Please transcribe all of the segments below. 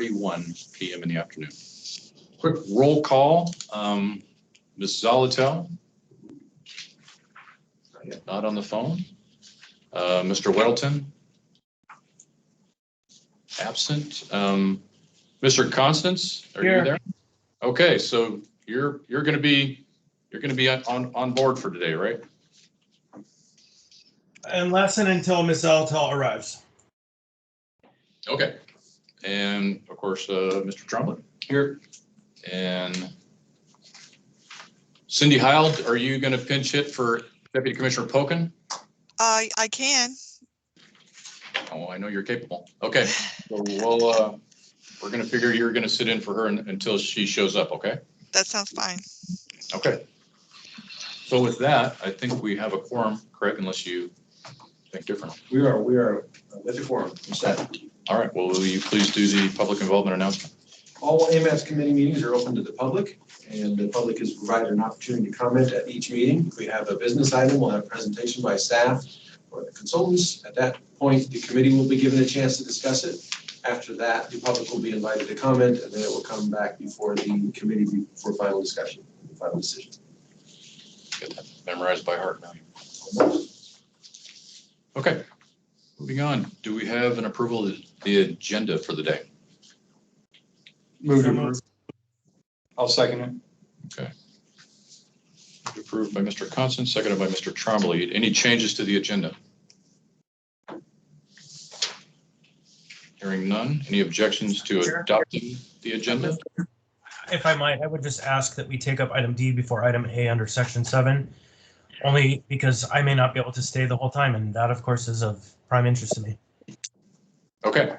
6:31 p.m. in the afternoon. Quick roll call. Ms. Zolotel, not on the phone. Mr. Weddleton, absent. Mr. Constance, are you there? Okay, so you're going to be on board for today, right? Unless and until Ms. Zolotel arrives. Okay, and of course, Mr. Trombley here, and Cindy Heil, are you going to pinch hit for Deputy Commissioner Pokin? I can. Oh, I know you're capable. Okay, so we're going to figure you're going to sit in for her until she shows up. Okay. That sounds fine. Okay. So with that, I think we have a quorum, Craig, unless you think different. We are with the quorum. All right. Well, will you please do the public involvement announcement? All AMATS committee meetings are open to the public, and the public is provided an opportunity to comment at each meeting. If we have a business item, we'll have a presentation by staff or the consultants. At that point, the committee will be given a chance to discuss it. After that, the public will be invited to comment, and then it will come back before the committee for final discussion, final decision. Get that memorized by heart now. Okay. Moving on. Do we have an approval of the agenda for the day? Move to approve. I'll second it. Okay. Approved by Mr. Constant, seconded by Mr. Trombley. Any changes to the agenda? Hearing none. Any objections to adopting the agenda? If I might, I would just ask that we take up item D before item A under section 7, only because I may not be able to stay the whole time, and that, of course, is of prime interest to me. Okay.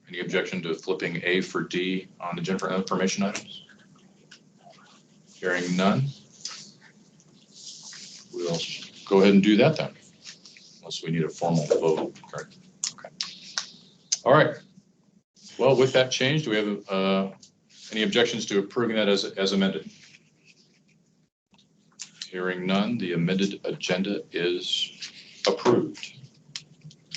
Any objection to flipping A for D on the agenda information items? Hearing none. We'll go ahead and do that then, unless we need a formal vote. Correct. Okay. All right. Well, with that change, do we have any objections to approving that as amended? Hearing none, the amended agenda is approved.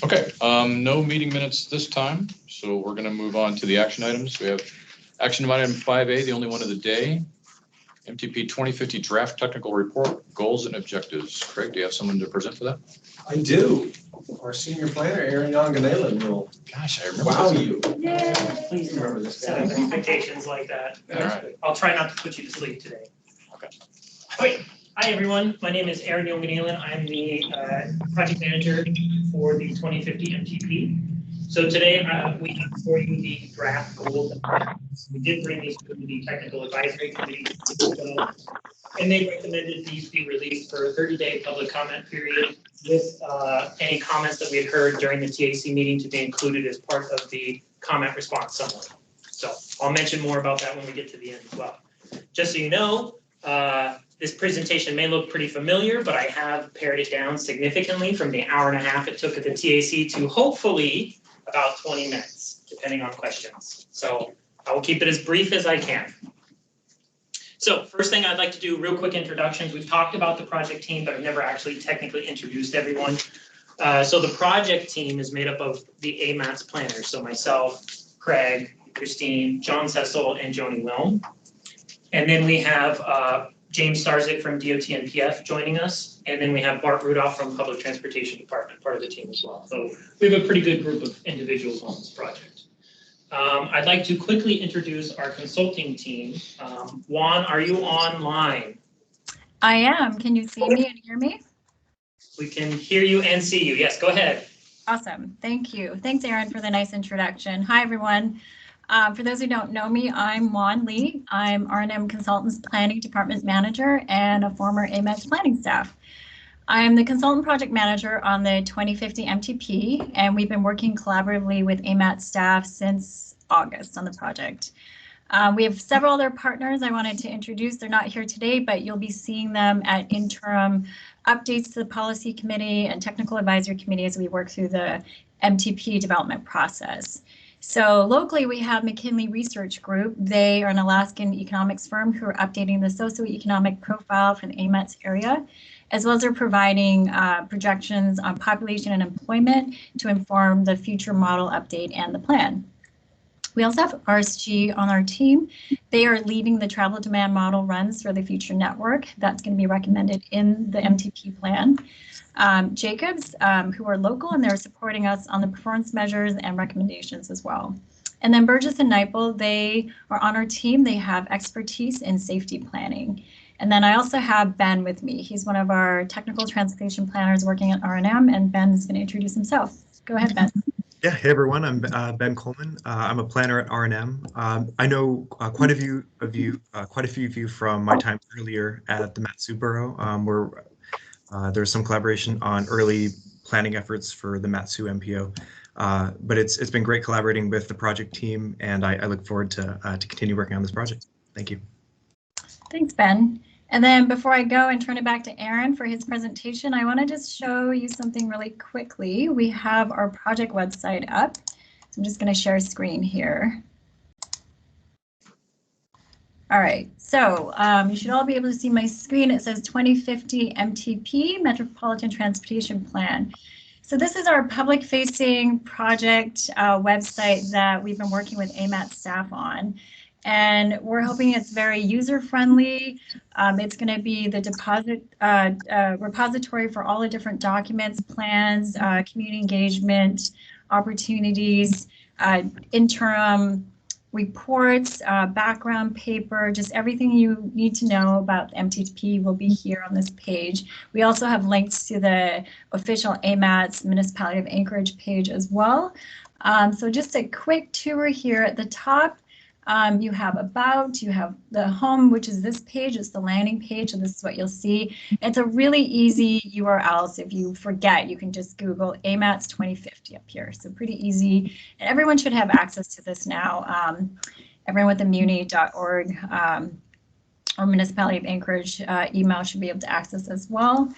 Okay, no meeting minutes this time, so we're going to move on to the action items. We have action item 5A, the only one of the day, MTP 2050 draft technical report, goals and objectives. Craig, do you have someone to present for that? I do. Our senior planner, Aaron Yanganelin, will Gosh, I remember. wow you. Yay. Please remember this guy. Set expectations like that. All right. I'll try not to put you to sleep today. Okay. Okay. Hi, everyone. My name is Aaron Yanganelin. I'm the project manager for the 2050 MTP. So today we have for you the draft goals. We did bring these to the technical advisory committee, and they recommended these be released for a 30-day public comment period with any comments that we had heard during the TAC meeting to be included as part of the comment response summary. So I'll mention more about that when we get to the end as well. Just so you know, this presentation may look pretty familiar, but I have pared it down significantly from the hour and a half it took at the TAC to hopefully about 20 minutes, depending on questions. So I will keep it as brief as I can. So first thing I'd like to do, real quick introductions. We've talked about the project team, but I've never actually technically introduced everyone. So the project team is made up of the AMATS planners. So myself, Craig, Christine, John Cecil, and Joni Wilm. And then we have James Starzik from DOT and PF joining us. And then we have Bart Rudolph from Public Transportation Department, part of the team as well. So we have a pretty good group of individuals on this project. I'd like to quickly introduce our consulting team. Juan, are you online? I am. Can you see me and hear me? We can hear you and see you. Yes, go ahead. Awesome. Thank you. Thanks, Aaron, for the nice introduction. Hi, everyone. For those who don't know me, I'm Juan Lee. I'm R&M Consultants Planning Department Manager and a former AMATS planning staff. I'm the consultant project manager on the 2050 MTP, and we've been working collaboratively with AMATS staff since August on the project. We have several other partners I wanted to introduce. They're not here today, but you'll be seeing them at interim updates to the policy committee and technical advisory committee as we work through the MTP development process. So locally, we have McKinley Research Group. They are an Alaskan economics firm who are updating the socioeconomic profile for the AMATS area, as well as they're providing projections on population and employment to inform the future model update and the plan. We also have RSG on our team. They are leading the travel demand model runs for the future network. That's going to be recommended in the MTP plan. Jacobs, who are local, and they're supporting us on the performance measures and recommendations as well. And then Burgess and Nipel, they are on our team. They have expertise in safety planning. And then I also have Ben with me. He's one of our technical transportation planners working at R&M, and Ben is going to introduce himself. Go ahead, Ben. Yeah, hey everyone, I'm Ben Coleman. I'm a planner at R&M. I know quite a few of you from my time earlier at the Mat-Su Borough, where there's some collaboration on early planning efforts for the Mat-Su MPO. But it's been great collaborating with the project team, and I look forward to continue working on this project. Thank you. Thanks, Ben. And then before I go and turn it back to Aaron for his presentation, I want to just show you something really quickly. We have our project website up. So I'm just going to share screen here. All right, so you should all be able to see my screen. It says 2050 MTP, Metropolitan Transportation Plan. So this is our public-facing project website that we've been working with AMAT staff on. And we're hoping it's very user-friendly. It's going to be the repository for all the different documents, plans, community engagement, opportunities, interim reports, background paper, just everything you need to know about MTP will be here on this page. We also have links to the official AMAT's Municipality of Anchorage page as well. So just a quick tour here at the top. You have about, you have the home, which is this page, it's the landing page, and this is what you'll see. It's a really easy URL, so if you forget, you can just Google AMATS 2050 up here. So pretty easy, and everyone should have access to this now. Everyone with the muni.org or Municipality of Anchorage email should be able to access as well.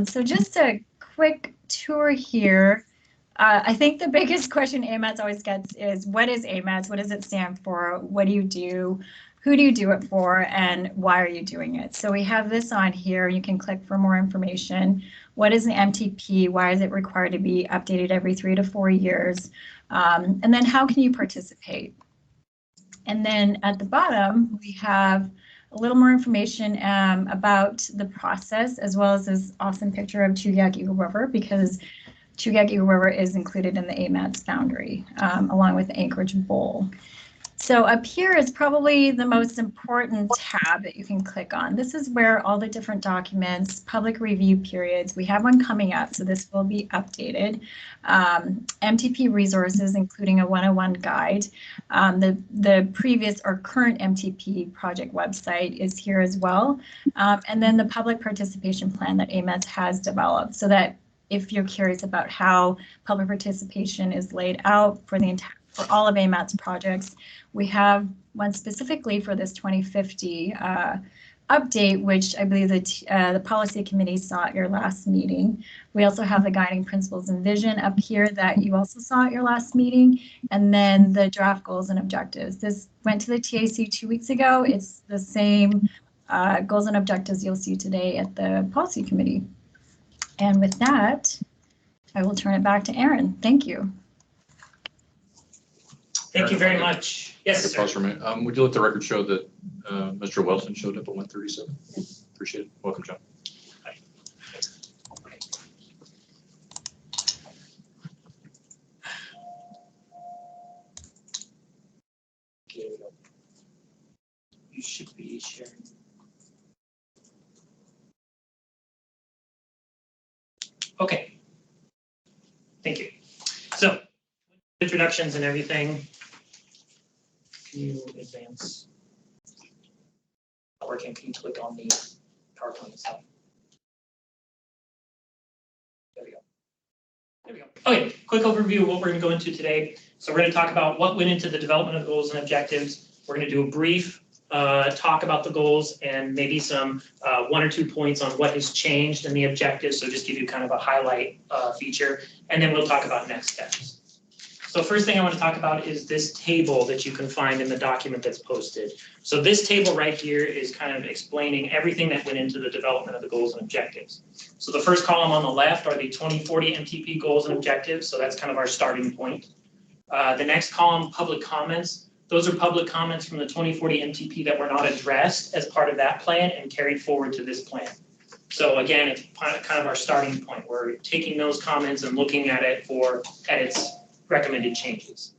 So just a quick tour here. I think the biggest question AMATS always gets is, what is AMATS? What does it stand for? What do you do? Who do you do it for? And why are you doing it? So we have this on here. You can click for more information. What is an MTP? Why is it required to be updated every 3 to 4 years? And then how can you participate? And then at the bottom, we have a little more information about the process, as well as this awesome picture of Chugach River, because Chugach River is included in the AMATS boundary, along with the Anchorage Bowl. So up here is probably the most important tab that you can click on. This is where all the different documents, public review periods, we have one coming up, so this will be updated. MTP resources, including a 101 guide. The previous or current MTP project website is here as well. And then the public participation plan that AMATS has developed, so that if you're curious about how public participation is laid out for the entire, for all of AMAT's projects, we have one specifically for this 2050 update, which I believe the policy committee saw at your last meeting. We also have the guiding principles and vision up here that you also saw at your last meeting, and then the draft goals and objectives. This went to the TAC 2 weeks ago. It's the same goals and objectives you'll see today at the policy committee. And with that, I will turn it back to Aaron. Thank you. Thank you very much. Yes, sir. Pause for a minute. Would you let the record show that Mr. Wilson showed up at 1:37? Appreciate it. Welcome, John. You should be sharing. Okay. Thank you. So, introductions and everything. Can you advance? Not working. Can you click on the PowerPoint itself? There we go. There we go. Okay, quick overview of what we're going to go into today. So we're going to talk about what went into the development of goals and objectives. We're going to do a brief talk about the goals and maybe some 1 or 2 points on what has changed in the objectives. So just give you kind of a highlight feature, and then we'll talk about next steps. So first thing I want to talk about is this table that you can find in the document that's posted. So this table right here is kind of explaining everything that went into the development of the goals and objectives. So the first column on the left are the 2040 MTP goals and objectives. So that's kind of our starting point. The next column, public comments. Those are public comments from the 2040 MTP that were not addressed as part of that plan and carried forward to this plan. So again, it's kind of our starting point. We're taking those comments and looking at it at its recommended changes.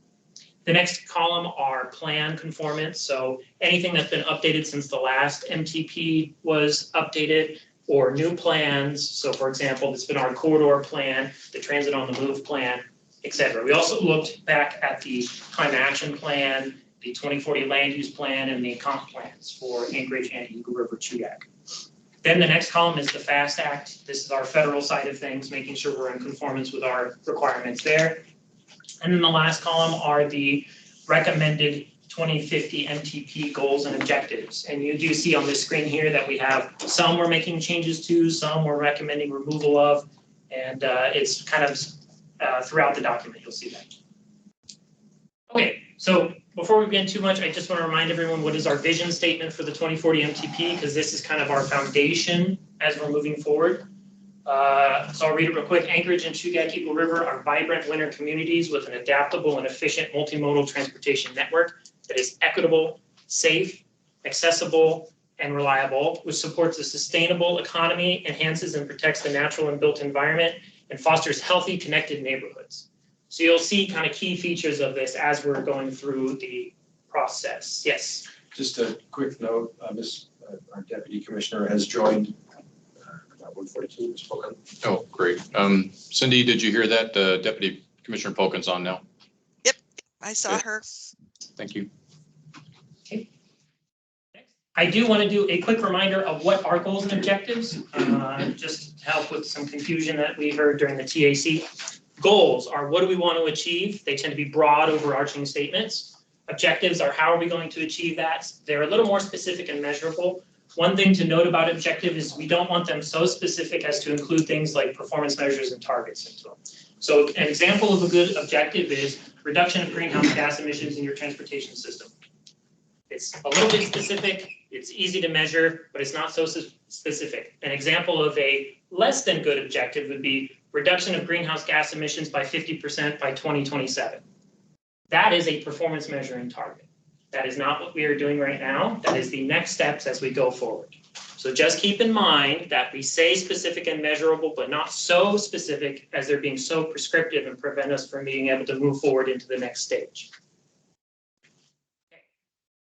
The next column are plan conformance. So anything that's been updated since the last MTP was updated, or new plans. So for example, it's been our corridor plan, the transit on the move plan, et cetera. We also looked back at the climate action plan, the 2040 land use plan, and the comp plans for Anchorage and Eagle River Chugach. Then the next column is the FAST Act. This is our federal side of things, making sure we're in conformance with our requirements there. And then the last column are the recommended 2050 MTP goals and objectives. And you do see on this screen here that we have some we're making changes to, some we're recommending removal of, and it's kind of throughout the document, you'll see that. Okay, so before we begin too much, I just want to remind everyone what is our vision statement for the 2040 MTP, because this is kind of our foundation as we're moving forward. So I'll read it real quick. Anchorage and Chugach Eagle River are vibrant winter communities with an adaptable and efficient multimodal transportation network that is equitable, safe, accessible, and reliable, which supports a sustainable economy, enhances and protects the natural and built environment, and fosters healthy, connected neighborhoods. So you'll see kind of key features of this as we're going through the process. Yes? Just a quick note, our Deputy Commissioner has joined. 142 was spoken. Oh, great. Cindy, did you hear that? Deputy Commissioner Polkin's on now. Yep, I saw Good. her. Thank you. Okay. Next, I do want to do a quick reminder of what our goals and objectives, just to help with some confusion that we heard during the TAC. Goals are what do we want to achieve? They tend to be broad, overarching statements. Objectives are how are we going to achieve that? They're a little more specific and measurable. One thing to note about objective is we don't want them so specific as to include things like performance measures and targets into them. So an example of a good objective is reduction of greenhouse gas emissions in your transportation system. It's a little bit specific, it's easy to measure, but it's not so specific. An example of a less than good objective would be reduction of greenhouse gas emissions by 50% by 2027. That is a performance measure and target. That is not what we are doing right now. That is the next steps as we go forward. So just keep in mind that we say specific and measurable, but not so specific as they're being so prescriptive and prevent us from being able to move forward into the next stage. Okay.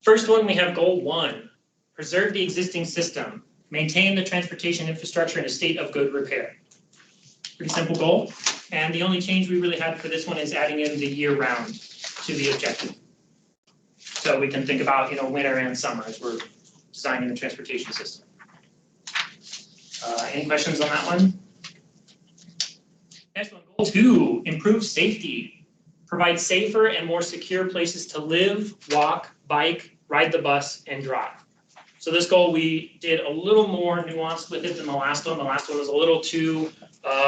First one, we have goal 1, preserve the existing system, maintain the transportation infrastructure in a state of good repair. Pretty simple goal. And the only change we really had for this one is adding in the year round to the objective. So we can think about, winter and summer as we're designing the transportation system. Any questions on that one? Next one, goal 2, improve safety. Provide safer and more secure places to live, walk, bike, ride the bus, and drive. So this goal, we did a little more nuanced with it than the last one. The last one was a little too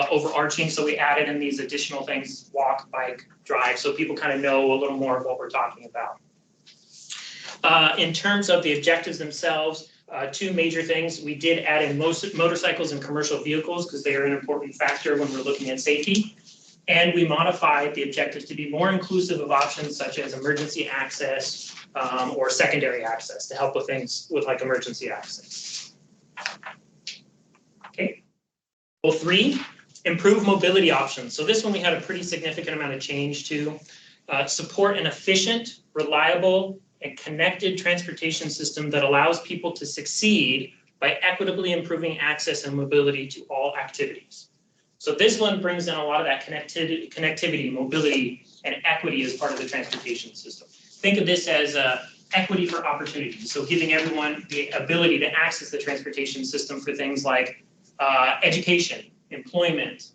overarching, so we added in these additional things, walk, bike, drive, so people kind of know a little more of what we're talking about. In terms of the objectives themselves, 2 major things. We did add in motorcycles and commercial vehicles because they are an important factor when we're looking at safety. And we modified the objectives to be more inclusive of options such as emergency access or secondary access to help with things with like emergency access. Okay. Goal 3, improve mobility options. So this one we had a pretty significant amount of change to. Support an efficient, reliable, and connected transportation system that allows people to succeed by equitably improving access and mobility to all activities. So this one brings in a lot of that connectivity, mobility, and equity as part of the transportation system. Think of this as equity for opportunity. So giving everyone the ability to access the transportation system for things like education, employment,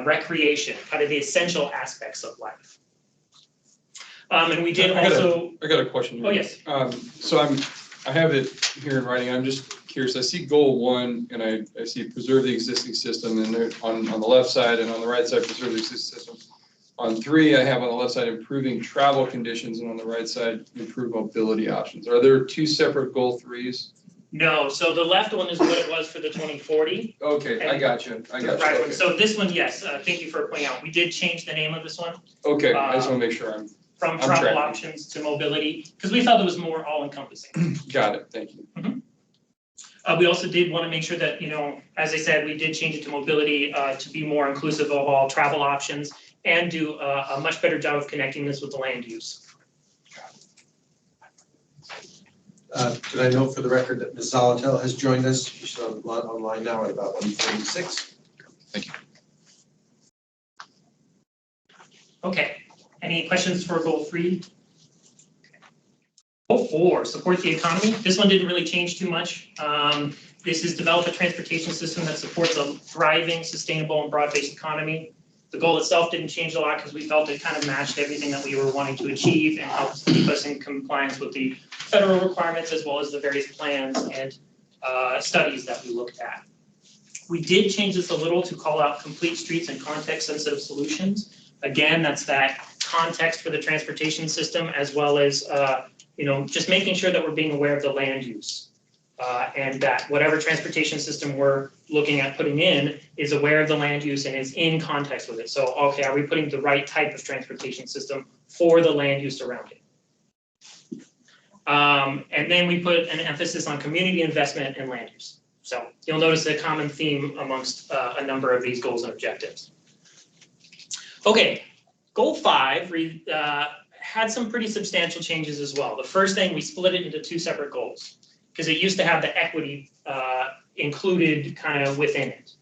recreation, kind of the essential aspects of life. And we did also. I got a question here. Oh, yes. So I have it here in writing. I'm just curious. I see goal 1 and I see preserve the existing system, and on the left side and on the right side, preserve the existing system. On 3, I have on the left side improving travel conditions, and on the right side, improve mobility options. Are there 2 separate goal 3s? No, so the left one is what it was for the 2040. Okay, I got you. Right, Okay. so this one, yes, thank you for pointing out. We did change the name of this one Okay, I just want to make sure I'm, from I'm travel tracking. options to mobility, because we felt it was more all-encompassing. got it, thank you. We also did want to make sure that, as I said, we did change it to mobility to be more inclusive of all travel options and do a much better job of connecting this with the land use. Could I note for the record that Ms. Zalatel has joined us? She's online now at about 1:46. Thank you. Okay, any questions for goal 3? Goal 4, support the economy. This one didn't really change too much. This is develop a transportation system that supports a thriving, sustainable, and broad-based economy. The goal itself didn't change a lot because we felt it kind of matched everything that we were wanting to achieve and helped keep us in compliance with the federal requirements as well as the various plans and studies that we looked at. We did change this a little to call out complete streets and context-sensitive solutions. Again, that's that context for the transportation system as well as just making sure that we're being aware of the land use. And that whatever transportation system we're looking at putting in is aware of the land use and is in context with it. So, okay, are we putting the right type of transportation system for the land use around it? And then we put an emphasis on community investment and land use. So you'll notice a common theme amongst a number of these goals and objectives. Okay, goal 5 had some pretty substantial changes as well. The first thing, we split it into 2 separate goals, because it used to have the equity included kind of within it.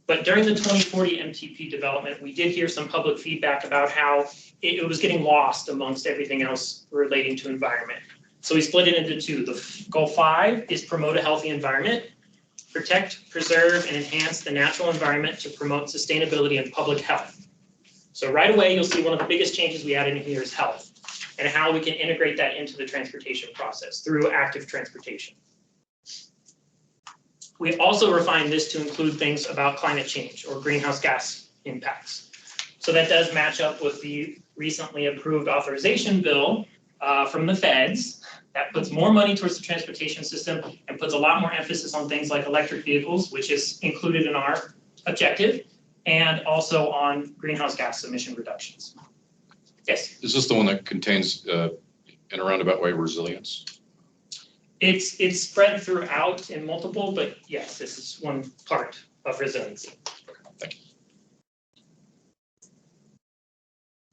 But during the 2040 MTP development, we did hear some public feedback about how it was getting lost amongst everything else relating to environment. So we split it into 2. The goal 5 is promote a healthy environment, protect, preserve, and enhance the natural environment to promote sustainability and public health. So right away, you'll see one of the biggest changes we added in here is health and how we can integrate that into the transportation process through active transportation. We also refined this to include things about climate change or greenhouse gas impacts. So that does match up with the recently approved authorization bill from the feds that puts more money towards the transportation system and puts a lot more emphasis on things like electric vehicles, which is included in our objective, and also on greenhouse gas emission reductions. Yes? Is this the one that contains, in a roundabout way, resilience? It's spread throughout in multiple, but yes, this is one part of resiliency. Thank you.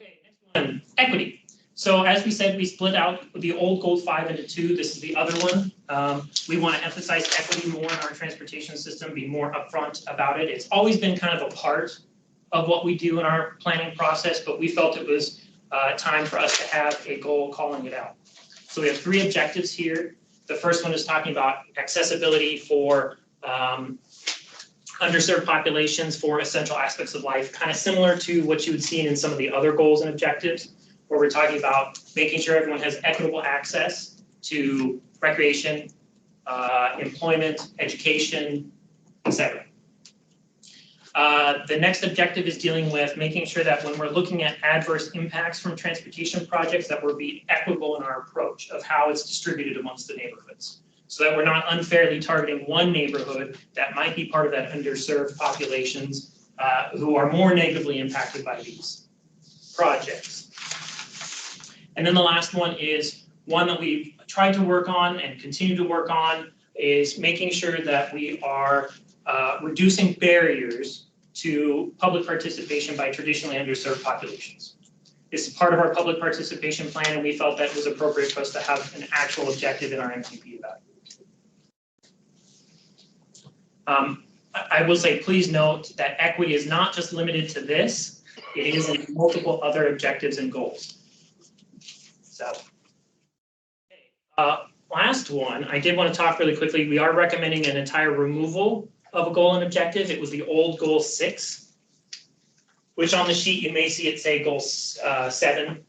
Okay, next one, equity. So as we said, we split out the old goal 5 into 2. This is the other one. We want to emphasize equity more in our transportation system, be more upfront about it. It's always been kind of a part of what we do in our planning process, but we felt it was time for us to have a goal calling it out. So we have 3 objectives here. The first one is talking about accessibility for underserved populations for essential aspects of life, kind of similar to what you would see in some of the other goals and objectives, where we're talking about making sure everyone has equitable access to recreation, employment, education, etc. The next objective is dealing with making sure that when we're looking at adverse impacts from transportation projects, that we're being equitable in our approach of how it's distributed amongst the neighborhoods, so that we're not unfairly targeting one neighborhood that might be part of that underserved populations who are more negatively impacted by these projects. And then the last one is one that we've tried to work on and continue to work on, is making sure that we are reducing barriers to public participation by traditionally underserved populations. This is part of our public participation plan, and we felt that it was appropriate for us to have an actual objective in our MTP evaluation. I will say, please note that equity is not just limited to this, it is in multiple other objectives and goals. So, last one, I did want to talk really quickly. We are recommending an entire removal of a goal and objective. It was the old goal 6, which on the sheet you may see it say goal 7.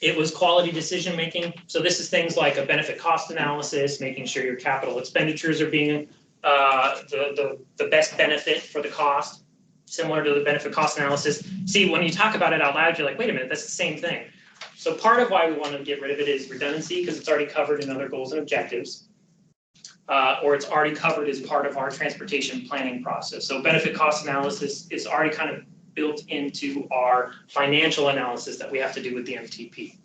It was quality decision making. So this is things like a benefit cost analysis, making sure your capital expenditures are being the best benefit for the cost, similar to the benefit cost analysis. See, when you talk about it out loud, you're like, wait a minute, that's the same thing. So part of why we wanted to get rid of it is redundancy, because it's already covered in other goals and objectives. or it's already covered as part of our transportation planning process. So benefit cost analysis is already kind of built into our financial analysis that we have to do with the MTP.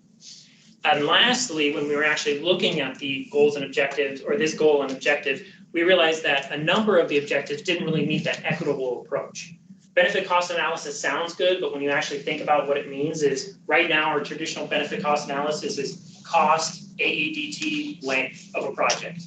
And lastly, when we were actually looking at the goals and objectives, or this goal and objective, we realized that a number of the objectives didn't really meet that equitable approach. Benefit cost analysis sounds good, but when you actually think about what it means is, right now our traditional benefit cost analysis is cost, AEDT, length of a project.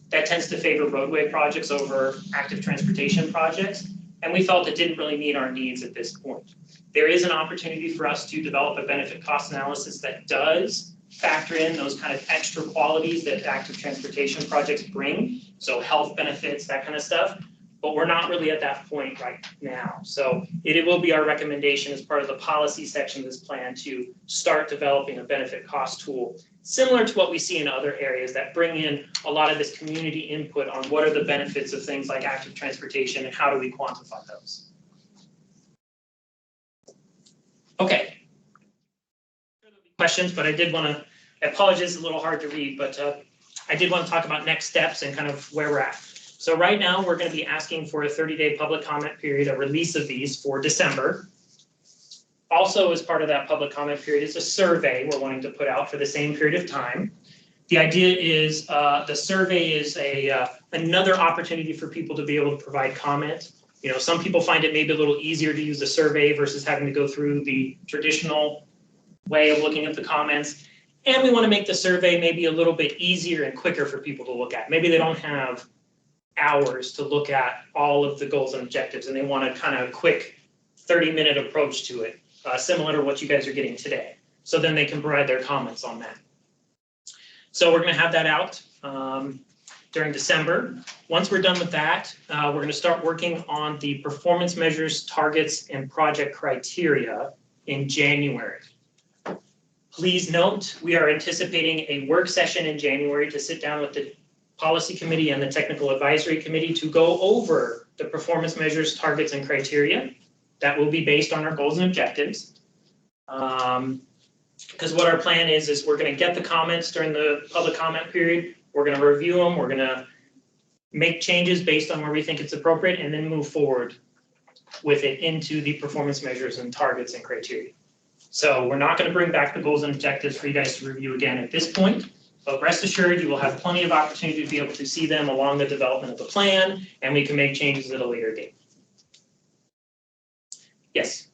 That tends to favor roadway projects over active transportation projects, and we felt it didn't really meet our needs at this point. There is an opportunity for us to develop a benefit cost analysis that does factor in those kind of extra qualities that active transportation projects bring, so health benefits, that kind of stuff, but we're not really at that point right now. So it will be our recommendation as part of the policy section of this plan to start developing a benefit cost tool, similar to what we see in other areas that bring in a lot of this community input on what are the benefits of things like active transportation and how do we quantify those. Okay. Questions, but I did want to, I apologize, it's a little hard to read, but I did want to talk about next steps and kind of where we're at. So right now, we're going to be asking for a 30-day public comment period, a release of these for December. Also, as part of that public comment period is a survey we're wanting to put out for the same period of time. The idea is the survey is another opportunity for people to be able to provide comment. You know, some people find it maybe a little easier to use a survey versus having to go through the traditional way of looking at the comments. And we want to make the survey maybe a little bit easier and quicker for people to look at. Maybe they don't have hours to look at all of the goals and objectives, and they want a kind of quick 30-minute approach to it, similar to what you guys are getting today. So then they can provide their comments on that. So we're going to have that out during December. Once we're done with that, we're going to start working on the performance measures, targets, and project criteria in January. Please note, we are anticipating a work session in January to sit down with the policy committee and the technical advisory committee to go over the performance measures, targets, and criteria. That will be based on our goals and objectives. Because what our plan is we're going to get the comments during the public comment period. We're going to review them. We're going to make changes based on where we think it's appropriate and then move forward with it into the performance measures and targets and criteria. So we're not going to bring back the goals and objectives for you guys to review again at this point, but rest assured you will have plenty of opportunity to be able to see them along the development of the plan, and we can make changes at a later date. Yes?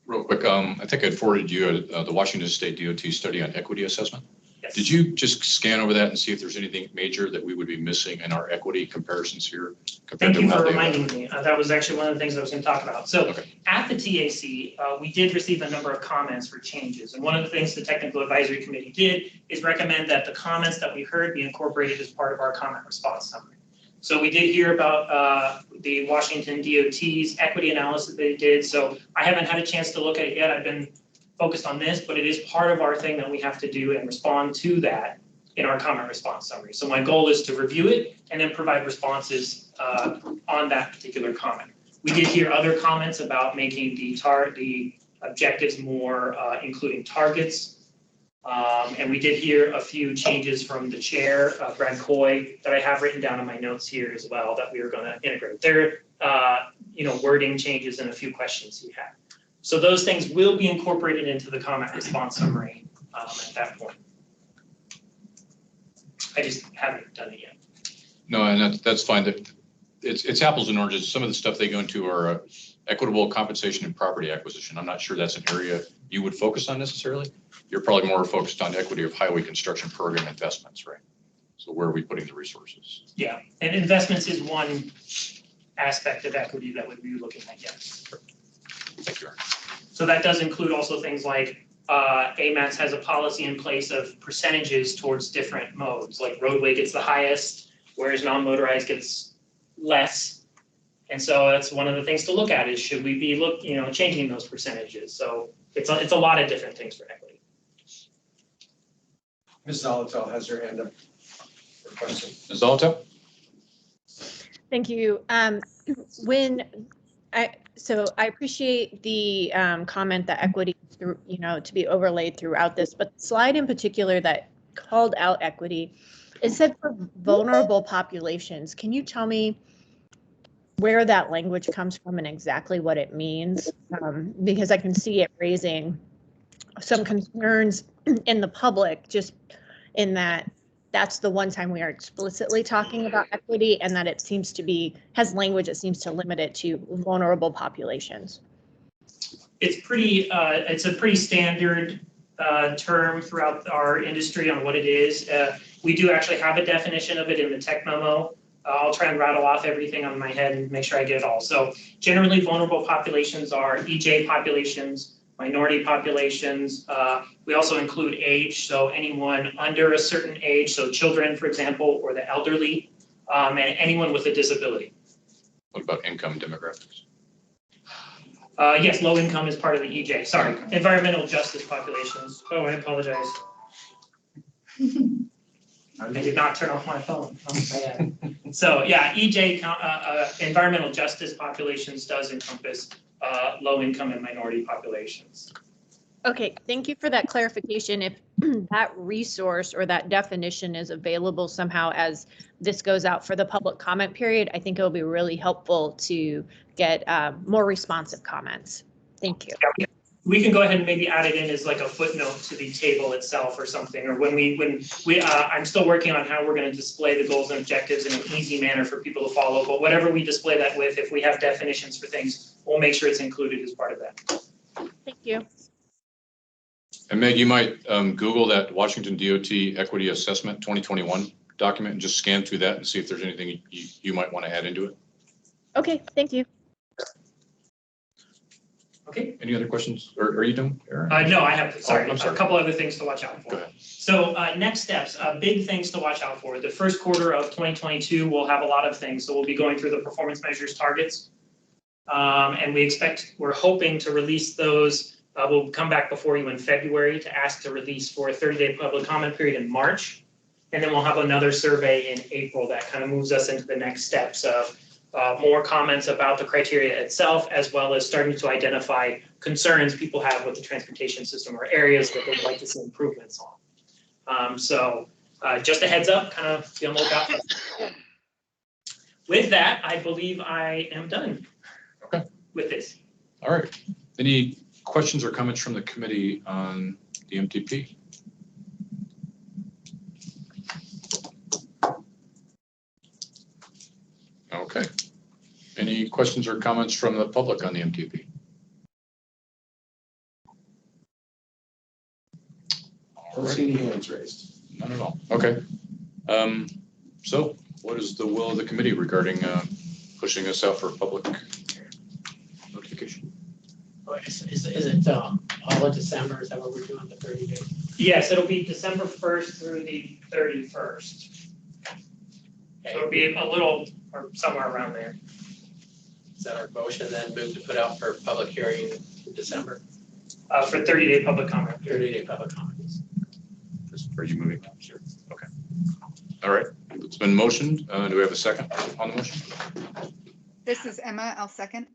Real quick, I think I forwarded you the Washington State DOT study on equity assessment. Yes. Did you just scan over that and see if there's anything major that we would be missing in our equity comparisons here? Thank you for reminding me. That was actually one of the things I was going to talk about. So at the TAC, we did receive a number of comments for changes. And one of the things the technical advisory committee did is recommend that the comments that we heard be incorporated as part of our comment response summary. So we did hear about the Washington DOT's equity analysis they did. So I haven't had a chance to look at it yet. I've been focused on this, but it is part of our thing that we have to do and respond to that in our comment response summary. So my goal is to review it and then provide responses on that particular comment. We did hear other comments about making the objectives more including targets. And we did hear a few changes from the chair, Brad Coy, that I have written down in my notes here as well that we are going to integrate. There wording changes and a few questions he had. So those things will be incorporated into the comment response summary at that point. I just haven't done it yet. No, and that's fine. It's apples and oranges. Some of the stuff they go into are equitable compensation and property acquisition. I'm not sure that's an area you would focus on necessarily. You're probably more focused on equity of highway construction program investments, right? So where are we putting the resources? Yeah, and investments is one aspect of equity that we'd be looking at, yes. Thank you, Aaron. So that does include also things like AMATS has a policy in place of percentages towards different modes, like roadway gets the highest, whereas non-motorized gets less. And so that's one of the things to look at is should we be changing those percentages? So it's a lot of different things for equity. Ms. Zolotel has her hand up for a question. Ms. Zolotel? Thank you. So I appreciate the comment that equity, to be overlaid throughout this, but the slide in particular that called out equity It said for vulnerable populations. Can you tell me where that language comes from and exactly what it means? Because I can see it raising some concerns in the public, just in that that's the one time we are explicitly talking about equity, and that it seems to be, has language that seems to limit it to vulnerable populations. It's a pretty standard term throughout our industry on what it is. We do actually have a definition of it in the tech memo. I'll try and rattle off everything on my head and make sure I get it all. So generally vulnerable populations are EJ populations, minority populations. We also include age, so anyone under a certain age, so children, for example, or the elderly, and anyone with a disability. What about income demographics? Yes, low income is part of the EJ. Sorry, environmental justice populations. Oh, I apologize. I did not turn off my phone. Oh, bad. So yeah, EJ, environmental justice populations does encompass low income and minority populations. Okay, thank you for that clarification. If that resource or that definition is available somehow as this goes out for the public comment period, I think it'll be really helpful to get more responsive comments. Thank you. Yeah, we can go ahead and maybe add it in as like a footnote to the table itself or something, or when I'm still working on how we're going to display the goals and objectives in an easy manner for people to follow, but whatever we display that with, if we have definitions for things, we'll make sure it's included as part of that. Thank you. And Meg, you might Google that Washington DOT Equity Assessment 2021 document and just scan through that and see if there's anything you might want to add into it. Okay, thank you. Okay. Any other questions? Or are you done, Aaron? No, I have, sorry, I'm sorry. a couple other things to watch out for. Go ahead. So next steps, big things to watch out for. The first quarter of 2022, we'll have a lot of things. So we'll be going through the performance measures targets. And we're hoping to release those. We'll come back before you in February to ask to release for a 30-day public comment period in March. And then we'll have another survey in April that kind of moves us into the next steps of more comments about the criteria itself, as well as starting to identify concerns people have with the transportation system or areas that they'd like to see improvements on. So just a heads up, kind of be on the lookout. With that, I believe I am done. Okay. With this. All right. Any questions or comments from the committee on the MTP? Okay. Any questions or comments from the public on the MTP? Don't see any hands raised. None at all. Okay. So what is the will of the committee regarding pushing this out for public notification? Is it all of December? Is that what we're doing, the 30 days? Yes, it'll be December 1st through the 31st. So it'll be a little, or somewhere around there. Is that our motion then, move to put out for public hearing in December? For 30-day public comment. 30-day public comments. Are you moving? Sure. Okay. All right. It's been motioned. Do we have a second on the motion? This is Emma. I'll second.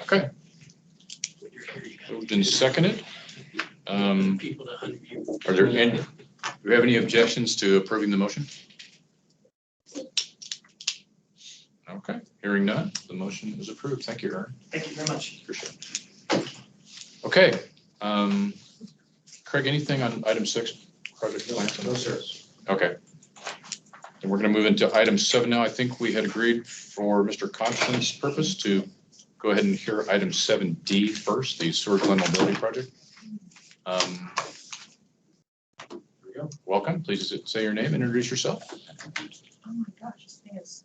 Okay. Moved and seconded. People to unmute. Are there any? Do we have any objections to approving the motion? Okay. Hearing none, the motion is approved. Thank you, Aaron. Thank you very much. Appreciate it. Okay. Craig, anything on item 6, project plan? No, sir. Okay. And we're going to move into item 7 now. I think we had agreed for Mr. Constant's purpose to go ahead and hear item 7D first, the Seward Glen Mobility Project. Here we go. Welcome. Please say your name and introduce yourself. Oh my gosh, this thing is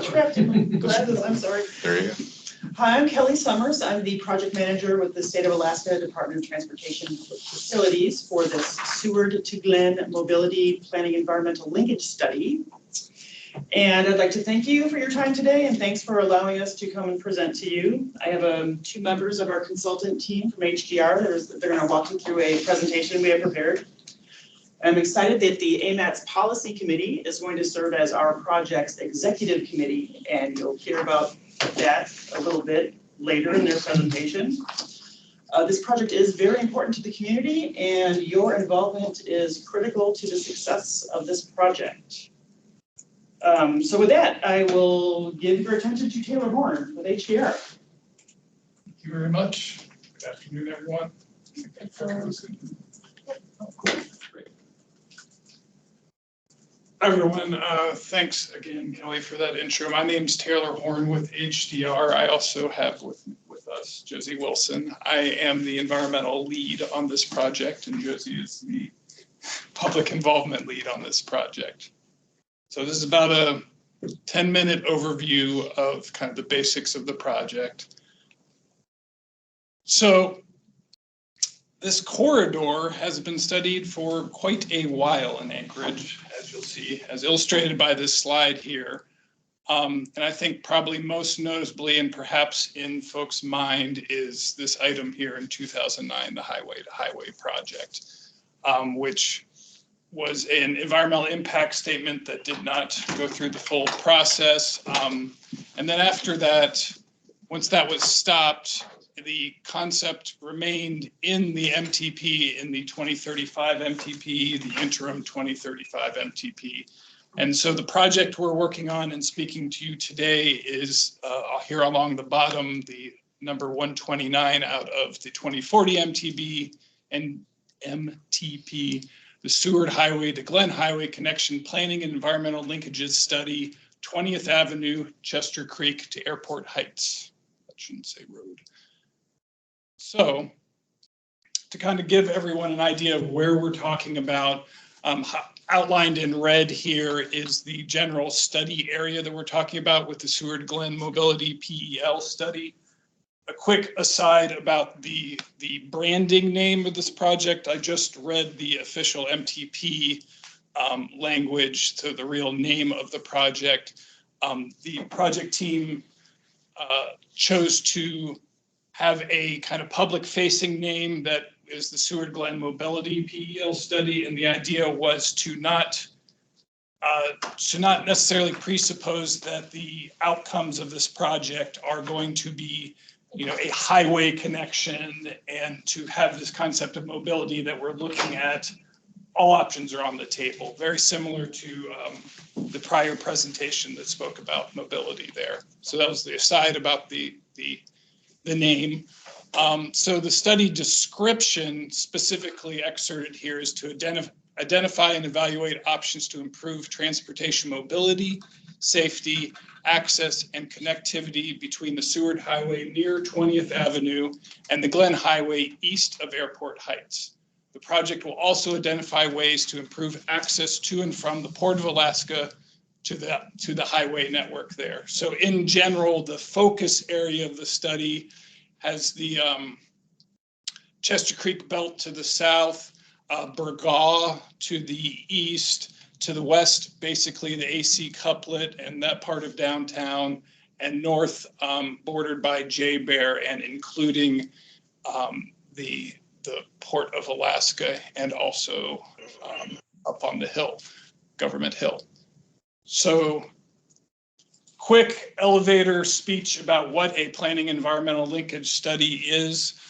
trapped in my glasses. I'm sorry. There you go. Hi, I'm Kelly Summers. I'm the project manager with the State of Alaska Department of Transportation Facilities for this Seward to Glen Mobility Planning Environmental Linkage Study. And I'd like to thank you for your time today, and thanks for allowing us to come and present to you. I have 2 members of our consultant team from HDR. They're going to walk you through a presentation we have prepared. I'm excited that the AMAT's Policy Committee is going to serve as our project's executive committee, and you'll hear about that a little bit later in their presentation. This project is very important to the community, and your involvement is critical to the success of this project. So with that, I will give your attention to Taylor Horn with HDR. Thank you very much. Good afternoon, everyone. Hi, everyone. Thanks again, Kelly, for that intro. My name's Taylor Horn with HDR. I also have with us Josie Wilson. I am the environmental lead on this project, and Josie is the public involvement lead on this project. So this is about a 10-minute overview of kind of the basics of the project. So this corridor has been studied for quite a while in Anchorage, as you'll see, as illustrated by this slide here. And I think probably most noticeably and perhaps in folks' mind is this item here in 2009, the Highway to Highway project, which was an environmental impact statement that did not go through the full process. And then after that, once that was stopped, the concept remained in the MTP, in the 2035 MTP, the interim 2035 MTP. And so the project we're working on and speaking to you today is here along the bottom, the number 129 out of the 2040 MTB and MTP, the Seward Highway to Glen Highway Connection Planning and Environmental Linkages Study, 20th Avenue, Chester Creek to Airport Heights. That shouldn't say road. So to kind of give everyone an idea of where we're talking about, outlined in red here is the general study area that we're talking about with the Seward Glen Mobility PEL study. A quick aside about the branding name of this project. I just read the official MTP language to the real name of the project. The project team chose to have a kind of public-facing name that is the Seward Glen Mobility PEL study, and the idea was to not necessarily presuppose that the outcomes of this project are going to be, you know, a highway connection, and to have this concept of mobility that we're looking at. All options are on the table, very similar to the prior presentation that spoke about mobility there. So that was the aside about the name. So the study description specifically excerpted here is to identify and evaluate options to improve transportation mobility, safety, access, and connectivity between the Seward Highway near 20th Avenue and the Glen Highway east of Airport Heights. The project will also identify ways to improve access to and from the Port of Alaska to the highway network there. So in general, the focus area of the study has the Chester Creek Belt to the south, Burgaw to the east, to the west, basically the AC couplet and that part of downtown, and north bordered by J-Bear and including the Port of Alaska and also up on the hill, Government Hill. So quick elevator speech about what a planning environmental linkage study is.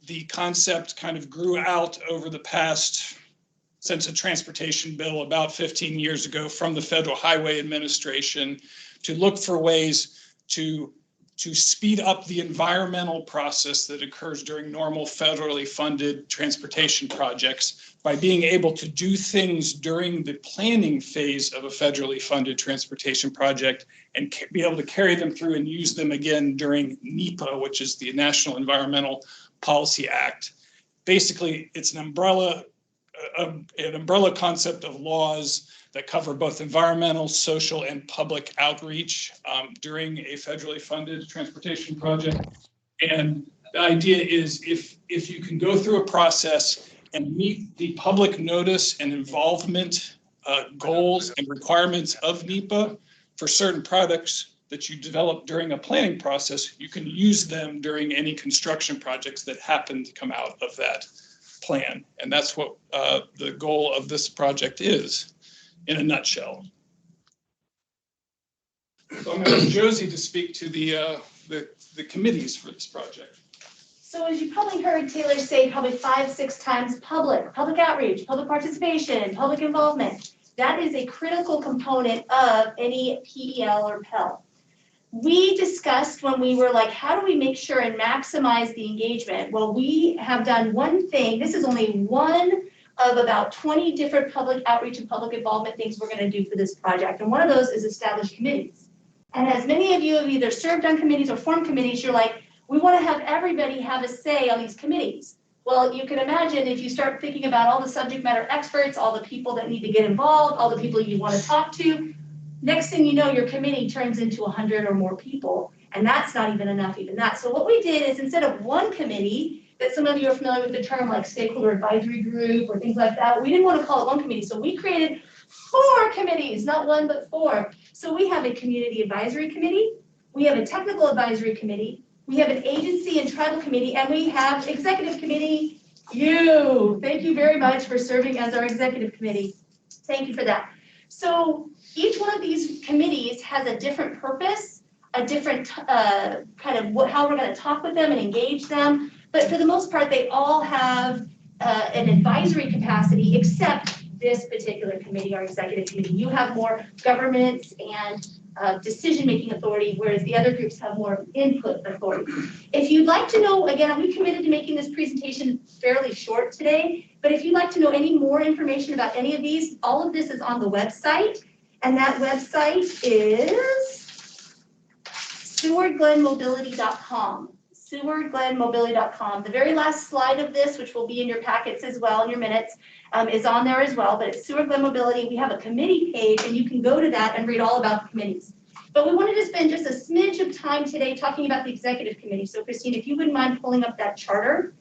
The concept kind of grew out over the past, since a transportation bill about 15 years ago from the Federal Highway Administration, to look for ways to speed up the environmental process that occurs during normal federally funded transportation projects by being able to do things during the planning phase of a federally funded transportation project and be able to carry them through and use them again during NEPA, which is the National Environmental Policy Act. Basically, it's an umbrella concept of laws that cover both environmental, social, and public outreach during a federally funded transportation project. And the idea is if you can go through a process and meet the public notice and involvement goals and requirements of NEPA for certain products that you develop during a planning process, you can use them during any construction projects that happen to come out of that plan. And that's what the goal of this project is in a nutshell. So I'm going to ask Josie to speak to the committees for this project. So as you probably heard Taylor say probably 5-6 times, public outreach, public participation, public involvement. That is a critical component of any PEL or PEL. We discussed when we were like, how do we make sure and maximize the engagement? Well, we have done one thing. This is only one of about 20 different public outreach and public involvement things we're going to do for this project. And one of those is establish committees. And as many of you have either served on committees or formed committees, you're like, we want to have everybody have a say on these committees. Well, you can imagine if you start thinking about all the subject matter experts, all the people that need to get involved, all the people you want to talk to, next thing you know, your committee turns into 100 or more people, and that's not even enough, even that. So what we did is instead of one committee, that some of you are familiar with the term like stakeholder advisory group or things like that, we didn't want to call it one committee. So we created 4 committees, not 1, but 4. So we have a community advisory committee, we have a technical advisory committee, we have an agency and tribal committee, and we have executive committee. Thank you very much for serving as our executive committee. Thank you for that. So each one of these committees has a different purpose, a different kind of how we're going to talk with them and engage them. But for the most part, they all have an advisory capacity, except this particular committee, our executive committee. You have more governance and decision-making authority, whereas the other groups have more input authority. If you'd like to know, again, we committed to making this presentation fairly short today, but if you'd like to know any more information about any of these, all of this is on the website, and that website is sewardglenmobility.com. sewardglenmobility.com. The very last slide of this, which will be in your packets as well in your minutes, is on there as well, but it's Seward Glen Mobility. We have a committee page, and you can go to that and read all about the committees. But we wanted to spend just a smidge of time today talking about the executive committee. So Christine, if you wouldn't mind pulling up that charter.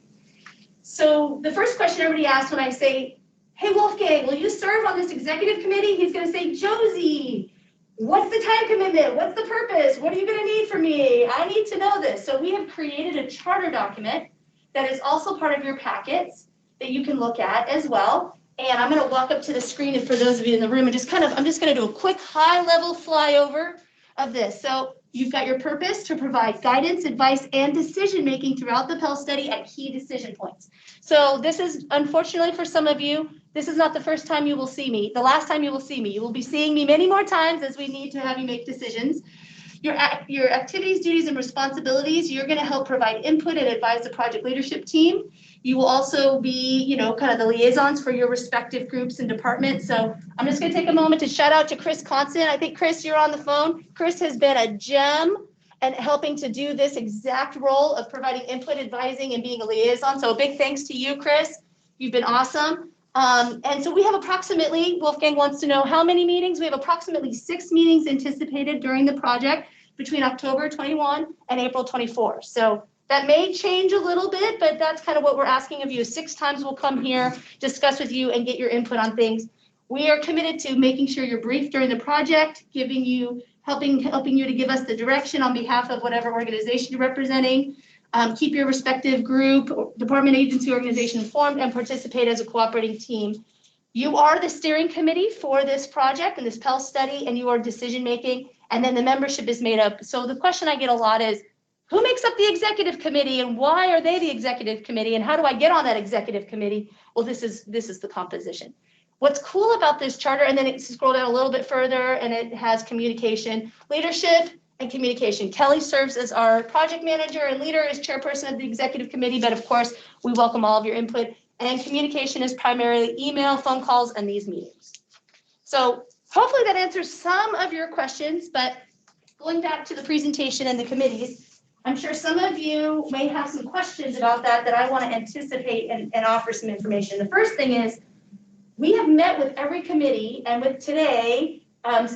So the first question everybody asks when I say, hey, Wolfgang, will you serve on this executive committee? He's going to say, Josie, what's the time commitment? What's the purpose? What are you going to need from me? I need to know this. So we have created a charter document that is also part of your packets that you can look at as well. And I'm going to walk up to the screen, and for those of you in the room, I'm just going to do a quick high-level flyover of this. So you've got your purpose to provide guidance, advice, and decision-making throughout the Pell study at key decision points. So this is, unfortunately for some of you, this is not the first time you will see me. The last time you will see me. You will be seeing me many more times as we need to have you make decisions. Your activities, duties, and responsibilities, you're going to help provide input and advise the project leadership team. You will also be, kind of the liaisons for your respective groups and departments. So I'm just going to take a moment to shout out to Chris Constant. I think, Chris, you're on the phone. Chris has been a gem and helping to do this exact role of providing input, advising, and being a liaison. So a big thanks to you, Chris. You've been awesome. And so we have approximately, Wolfgang wants to know how many meetings. We have approximately 6 meetings anticipated during the project between October 21 and April 24. So that may change a little bit, but that's kind of what we're asking of you. 6 times we'll come here, discuss with you, and get your input on things. We are committed to making sure you're briefed during the project, helping you to give us the direction on behalf of whatever organization you're representing. Keep your respective group, department, agency, organization informed, and participate as a cooperating team. You are the steering committee for this project and this Pell study, and you are decision-making, and then the membership is made up. So the question I get a lot is, who makes up the executive committee, and why are they the executive committee, and how do I get on that executive committee? Well, this is the composition. What's cool about this charter, and then it scroll down a little bit further, and it has communication, leadership, and communication. Kelly serves as our project manager, and Leader is chairperson of the executive committee, but of course, we welcome all of your input. And communication is primarily email, phone calls, and these meetings. So hopefully that answers some of your questions, but going back to the presentation and the committees, I'm sure some of you may have some questions about that I want to anticipate and offer some information. The first thing is, we have met with every committee, and with today's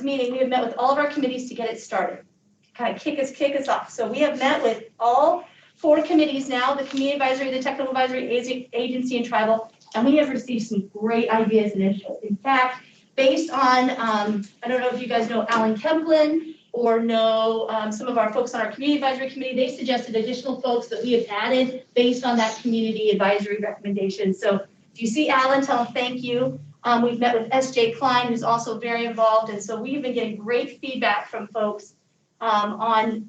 meeting, we have met with all of our committees to get it started, to kind of kick us off. So we have met with all 4 committees now, the community advisory, the technical advisory, agency, and tribal, and we have received some great ideas and input. In fact, based on, I don't know if you guys know Alan Kemplin or know some of our folks on our community advisory committee, they suggested additional folks that we have added based on that community advisory recommendation. So if you see Alan, tell him thank you. We've met with S.J. Klein, who's also very involved, and so we've been getting great feedback from folks on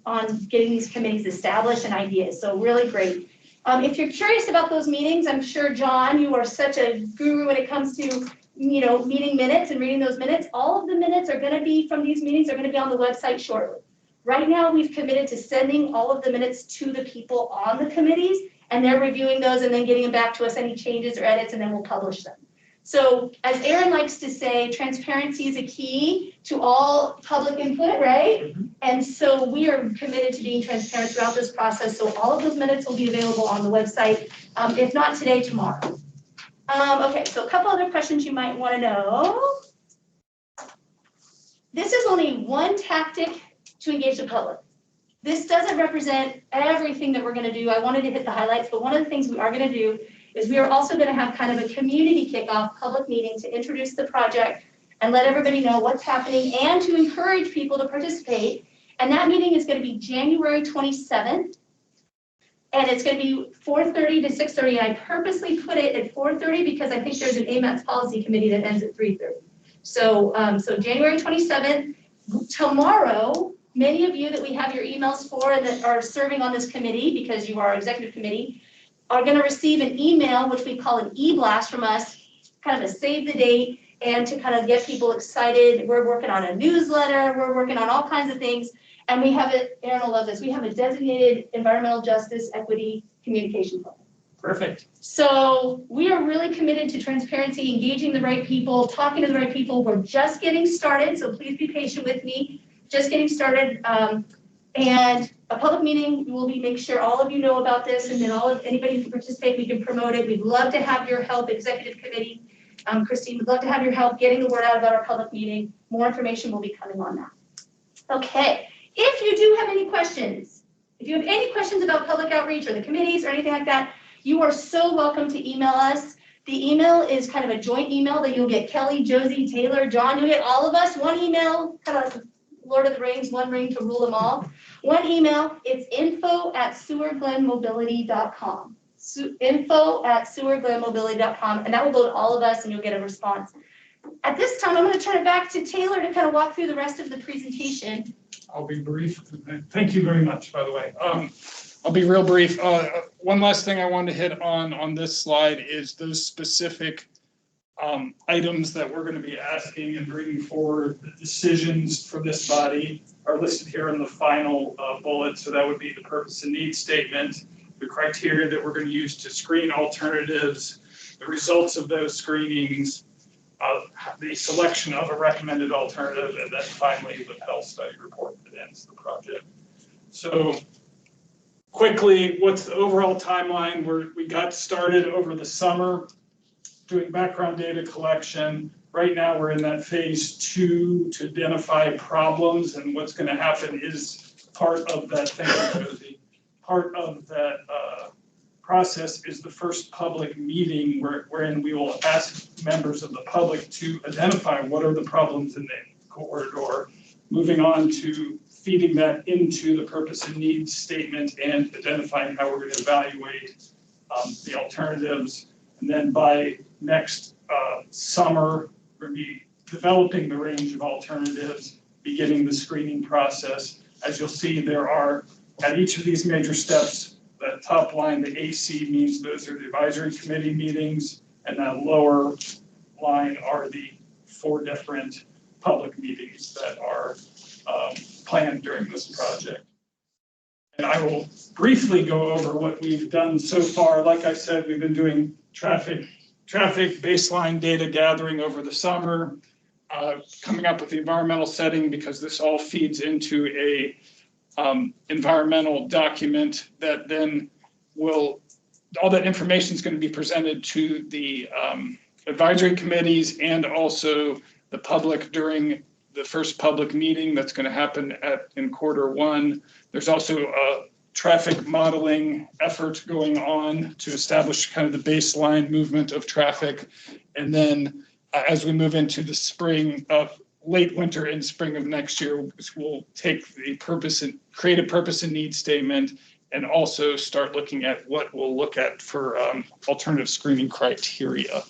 getting these committees established and ideas, so really great. If you're curious about those meetings, I'm sure, John, you are such a guru when it comes to, meeting minutes and reading those minutes. All of the minutes are gonna be from these meetings are gonna be on the website shortly. Right now, we've committed to sending all of the minutes to the people on the committees, and they're reviewing those and then getting them back to us, any changes or edits, and then we'll publish them. So as Aaron likes to say, transparency is a key to all public input, right? And so we are committed to being transparent throughout this process. So all of those minutes will be available on the website, if not today, tomorrow. Okay, so a couple other questions you might want to know. This is only one tactic to engage the public. This doesn't represent everything that we're going to do. I wanted to hit the highlights, but one of the things we are going to do is we are also going to have kind of a community kickoff public meeting to introduce the project and let everybody know what's happening and to encourage people to participate. And that meeting is going to be January 27th. And it's going to be 4:30 to 6:30. I purposely put it at 4:30 because I think there's an AMATS policy committee that ends at 3:30. So, so January 27th, tomorrow, many of you that we have your emails for and that are serving on this committee because you are executive committee are going to receive an email, which we call an e-blast from us, kind of a save the date and to kind of get people excited. We're working on a newsletter. We're working on all kinds of things. And we have it, Aaron will love this, we have a designated environmental justice equity communication plan. Perfect. So we are really committed to transparency, engaging the right people, talking to the right people. We're just getting started, so please be patient with me. Just getting started. And a public meeting, we will make sure all of you know about this, and then anybody who can participate, we can promote it. We'd love to have your help, executive committee. Christine, we'd love to have your help getting the word out about our public meeting. More information will be coming on that. Okay. If you do have any questions, if you have any questions about public outreach or the committees or anything like that, you are so welcome to email us. The email is kind of a joint email that you'll get Kelly, Josie, Taylor, John, you'll get all of us, one email, kind of like Lord of the Rings, one ring to rule them all. One email, it's info@sewardglenmobility.com. Info@sewardglenmobility.com, and that will go to all of us and you'll get a response. At this time, I'm going to turn it back to Taylor to kind of walk through the rest of the presentation. I'll be brief. Thank you very much, by the way. I'll be real brief. One last thing I wanted to hit on this slide is those specific items that we're going to be asking and bringing forward. The decisions for this body are listed here in the final bullet. So that would be the purpose and need statement, the criteria that we're going to use to screen alternatives, the results of those screenings, the selection of a recommended alternative, and then finally the health study report that ends the project. So quickly, what's the overall timeline? We got started over the summer doing background data collection. Right now we're in that phase 2 to identify problems, and what's going to happen is part of that, thank you, Josie, part of that process is the first public meeting wherein we will ask members of the public to identify what are the problems in the corridor, moving on to feeding that into the purpose and needs statement and identifying how we're going to evaluate the alternatives. And then by next summer, we're going to be developing the range of alternatives, beginning the screening process. As you'll see, there are, at each of these major steps, the top line, the AC, means those are the advisory committee meetings, and that lower line are the 4 different public meetings that are planned during this project. And I will briefly go over what we've done so far. Like I said, we've been doing traffic baseline data gathering over the summer, coming up with the environmental setting, because this all feeds into a environmental document that then all that information is going to be presented to the advisory committees and also the public during the first public meeting that's going to happen in Q1. There's also a traffic modeling effort going on to establish kind of the baseline movement of traffic. And then as we move into the spring of late winter and spring of next year, we'll take the create a purpose and need statement and also start looking at what we'll look at for alternative screening criteria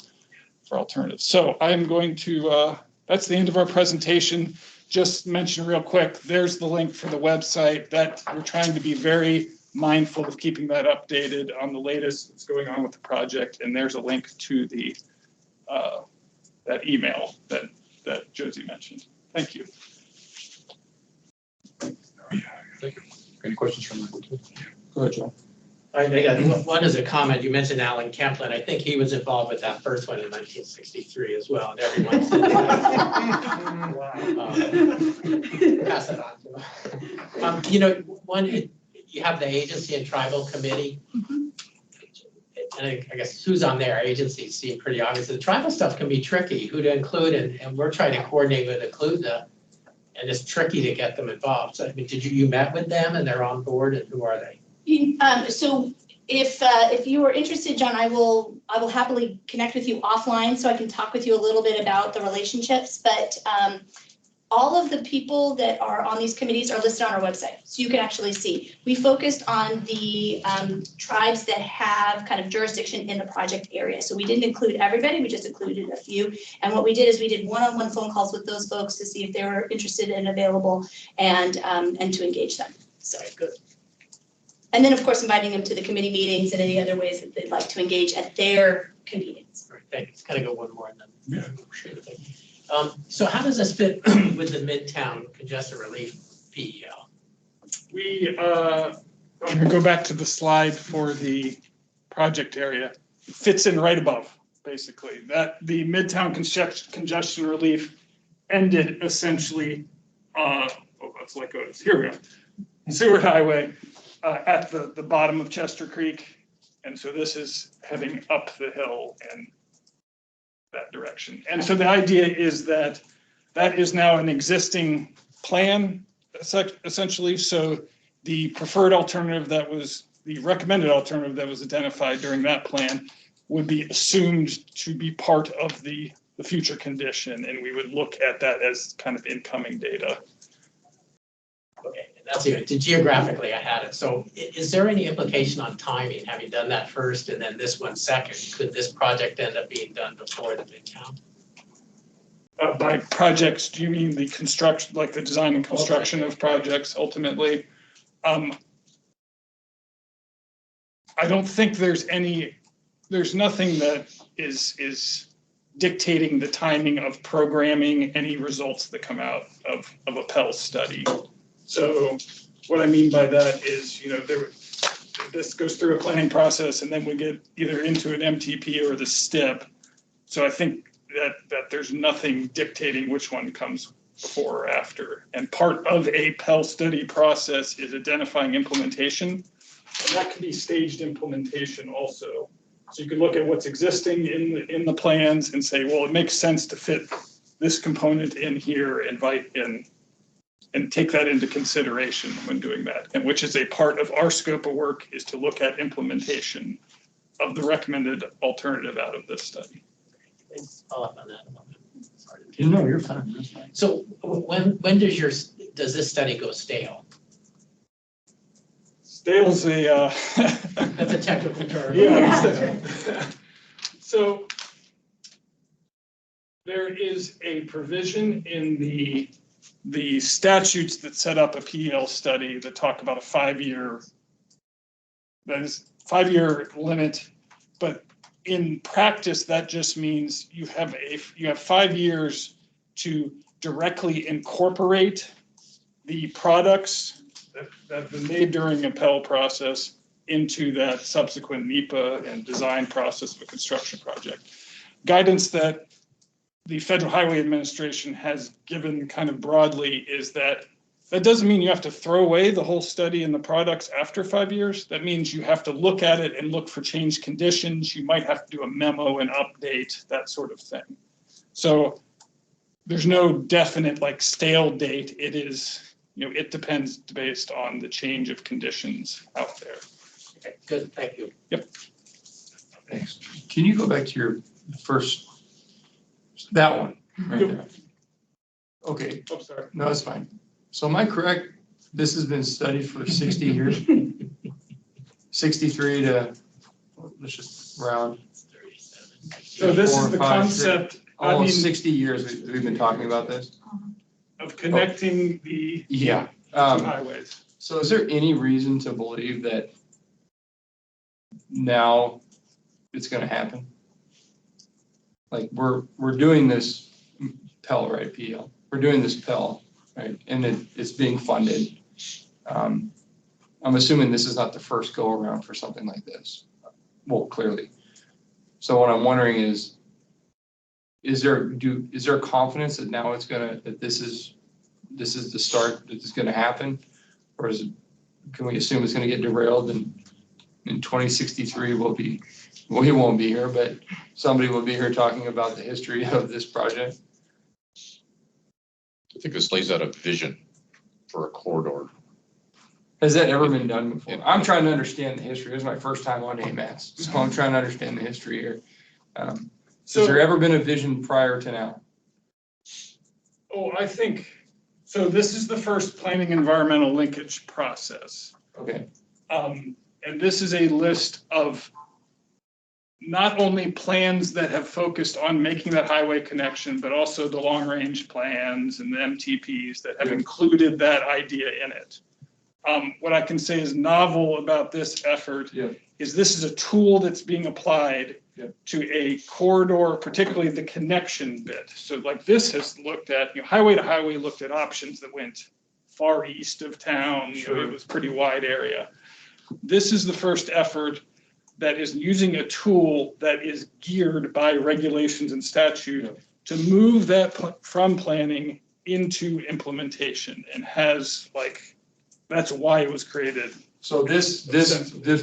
for alternatives. So I'm going to, that's the end of our presentation. Just mention real quick, there's the link for the website that we're trying to be very mindful of keeping that updated on the latest that's going on with the project. And there's a link to the that email that Josie mentioned. Thank you. Thank you. Any questions from the? Go ahead, John. I got one as a comment. You mentioned Alan Kemplin. I think he was involved with that first one in 1963 as well. And everyone said, pass it on to him. One, you have the agency and tribal committee. And I guess who's on there? Agencies seem pretty obvious. The tribal stuff can be tricky, who to include, and we're trying to coordinate with Include, and it's tricky to get them involved. So I mean, you met with them and they're on board, and who are they? So if you are interested, John, I will happily connect with you offline so I can talk with you a little bit about the relationships. But all of the people that are on these committees are listed on our website, so you can actually see. We focused on the tribes that have kind of jurisdiction in the project area. So we didn't include everybody, we just included a few. And what we did is we did one-on-one phone calls with those folks to see if they were interested and available, and to engage them. So good. And then, of course, inviting them to the committee meetings and any other ways that they'd like to engage at their convenience. All right, thanks. Kind of go one more and then. Yeah. So how does this fit with the Midtown Congestion Relief PEL? I'm going to go back to the slide for the project area. It fits in right above, basically. That the Midtown Congestion Relief ended essentially, let's let go. Here we go. Seward Highway at the bottom of Chester Creek. And so this is heading up the hill and that direction. And so the idea is that is now an existing plan, essentially. So the preferred alternative the recommended alternative that was identified during that plan would be assumed to be part of the future condition. And we would look at that as kind of incoming data. Okay, that's it. Geographically, I had it. So is there any implication on timing, having done that first and then this one second? Could this project end up being done before the Midtown? By projects, do you mean the construction, like the design and construction of projects ultimately? I don't think there's nothing that is dictating the timing of programming any results that come out of a PEL study. So what I mean by that is, this goes through a planning process and then we get either into an MTP or the STIP. So I think that there's nothing dictating which one comes before or after. And part of a PEL study process is identifying implementation. And that could be staged implementation also. So you could look at what's existing in the plans and say, well, it makes sense to fit this component in here, invite in, and take that into consideration when doing that. And which is a part of our scope of work, is to look at implementation of the recommended alternative out of this study. Follow up on that a moment. Sorry. No, you're fine. That's fine. So when does this study go stale? Stale's a That's a technical term. Yeah. So there is a provision in the statutes that set up a PEL study that talk about a 5-year limit, but in practice that just means you have 5 years to directly incorporate the products that have been made during a PEL process into that subsequent NEPA and design process of a construction project. Guidance that the Federal Highway Administration has given kind of broadly is that doesn't mean you have to throw away the whole study and the products after 5 years. That means you have to look at it and look for changed conditions. You might have to do a memo and update, that sort of thing. So there's no definite stale date. It is, it depends based on the change of conditions out there. Okay, good, thank you. Yep. Thanks. Can you go back to your first, that one right there? Okay. I'm sorry. No, it's fine. So am I correct? This has been studied for 60 years? 63 to, let's just round. So this is 4, the 5, concept. 6, almost 60 years we've been talking about this. Of connecting the Yeah. highways. So is there any reason to believe that now it's gonna happen? Like, we're doing this Pell, right, PL? We're doing this Pell, right, and it's being funded. I'm assuming this is not the first go around for something like this. Well, clearly. So what I'm wondering is there confidence that now that this is the start, that it's gonna happen? Or can we assume it's gonna get derailed and in 2063 we won't be here, but somebody will be here talking about the history of this project? I think this lays out a vision for a corridor. Has that ever been done before? I'm trying to understand the history. This is my first time on AMAS, so I'm trying to understand the history here. Has there ever been a vision prior to now? Oh, I think, so this is the first planning environmental linkage process. Okay. And this is a list of not only plans that have focused on making that highway connection, but also the long-range plans and the MTPs that have included that idea in it. What I can say is novel about this effort is this is a tool that's being applied to a corridor, particularly the connection bit. So like this has looked at, highway to highway looked at options that went far east of town. It was a pretty wide area. This is the first effort that is using a tool that is geared by regulations and statute to move that from planning into implementation, and has that's why it was created. So this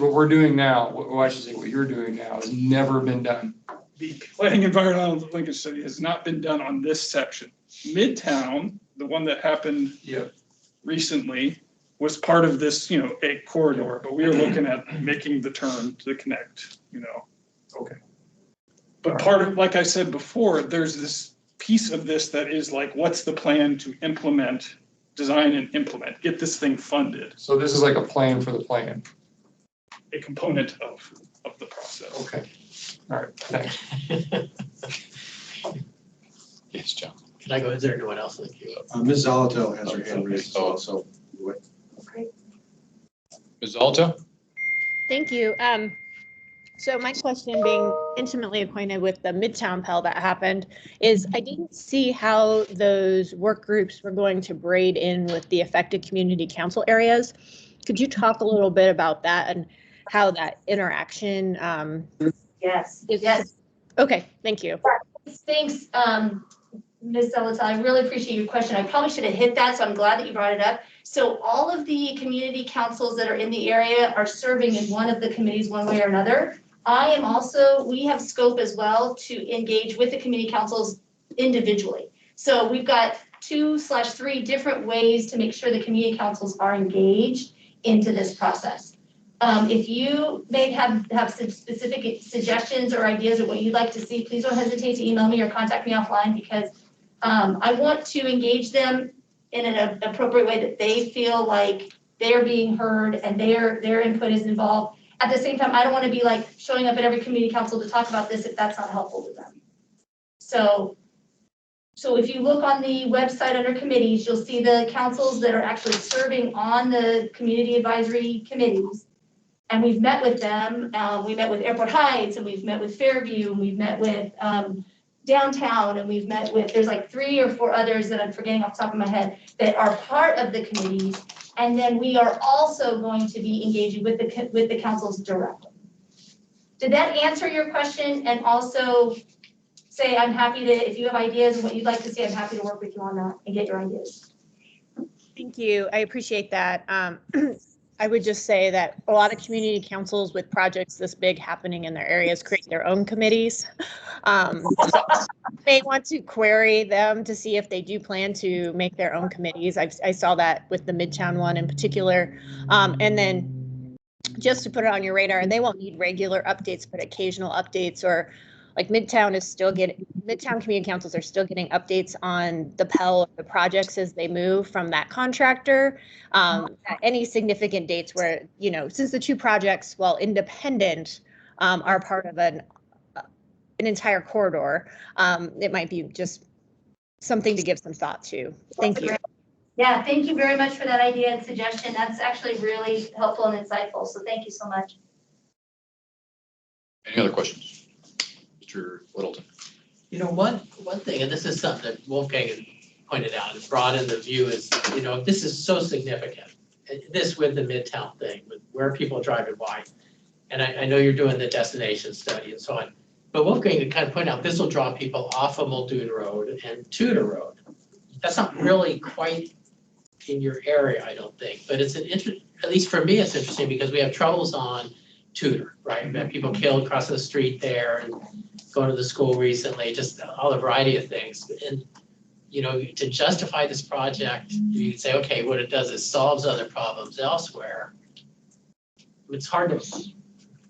what we're doing now, well, I should say what you're doing now, has never been done. The planning environmental linkage study has not been done on this section. Midtown, the one that happened recently, was part of this, a corridor, but we are looking at making the turn to connect, Okay. But part of, like I said before, there's this piece of this that is what's the plan to implement, design and implement, get this thing funded. So this is like a plan for the plan. A component of the process. Okay. All right, thanks. Yes, John. Can I go? Is there anyone else in the queue? Ms. Zalato has her hand raised as well, so. Ms. Alto? Thank you. So my question, being intimately acquainted with the Midtown Pell that happened, is I didn't see how those work groups were going to braid in with the affected community council areas. Could you talk a little bit about that and how that interaction? Yes. Okay, thank you. Thanks, Ms. Zelata. I really appreciate your question. I probably should have hit that, so I'm glad that you brought it up. So all of the community councils that are in the area are serving in one of the committees one way or another. We have scope as well to engage with the community councils individually. So we've got 2/3 different ways to make sure the community councils are engaged into this process. If you may have some specific suggestions or ideas of what you'd like to see, please don't hesitate to email me or contact me offline, because I want to engage them in an appropriate way that they feel like they're being heard and their input is involved. At the same time, I don't want to be showing up at every community council to talk about this if that's not helpful to them. So if you look on the website under committees, you'll see the councils that are actually serving on the community advisory committees. And we've met with them. We met with Airport Heights, and we've met with Fairview, and we've met with Downtown, and we've met with, there's 3 or 4 others that I'm forgetting off the top of my head that are part of the committees. And then we are also going to be engaging with the councils directly. Did that answer your question? And also say, I'm happy to, if you have ideas of what you'd like to see, I'm happy to work with you on that and get your ideas. Thank you. I appreciate that. I would just say that a lot of community councils with projects this big happening in their areas create their own committees. So may want to query them to see if they do plan to make their own committees. I saw that with the Midtown one in particular. And then just to put it on your radar, they won't need regular updates, but occasional updates, or Midtown community councils are still getting updates on the Pell, the projects as they move from that contractor. Any significant dates where, since the 2 projects, while independent, are part of an entire corridor, it might be just something to give some thought to. Thank you. Yeah, thank you very much for that idea and suggestion. That's actually really helpful and insightful, so thank you so much. Any other questions? Mr. Littleton? You know, one thing, and this is something that Wolfgang had pointed out and brought in the view is, you know, this is so significant. This with the Midtown thing, with where people drive and why. And I know you're doing the destination study and so on. But Wolfgang had kind of pointed out, this will draw people off of Muldoon Road and Tudor Road. That's not really quite in your area, I don't think. But it's at least for me, it's interesting because we have troubles on Tudor, right? We have people killed crossing the street there and going to the school recently, just all a variety of things. And, you know, to justify this project, you could say, okay, what it does is solves other problems elsewhere. It's hard to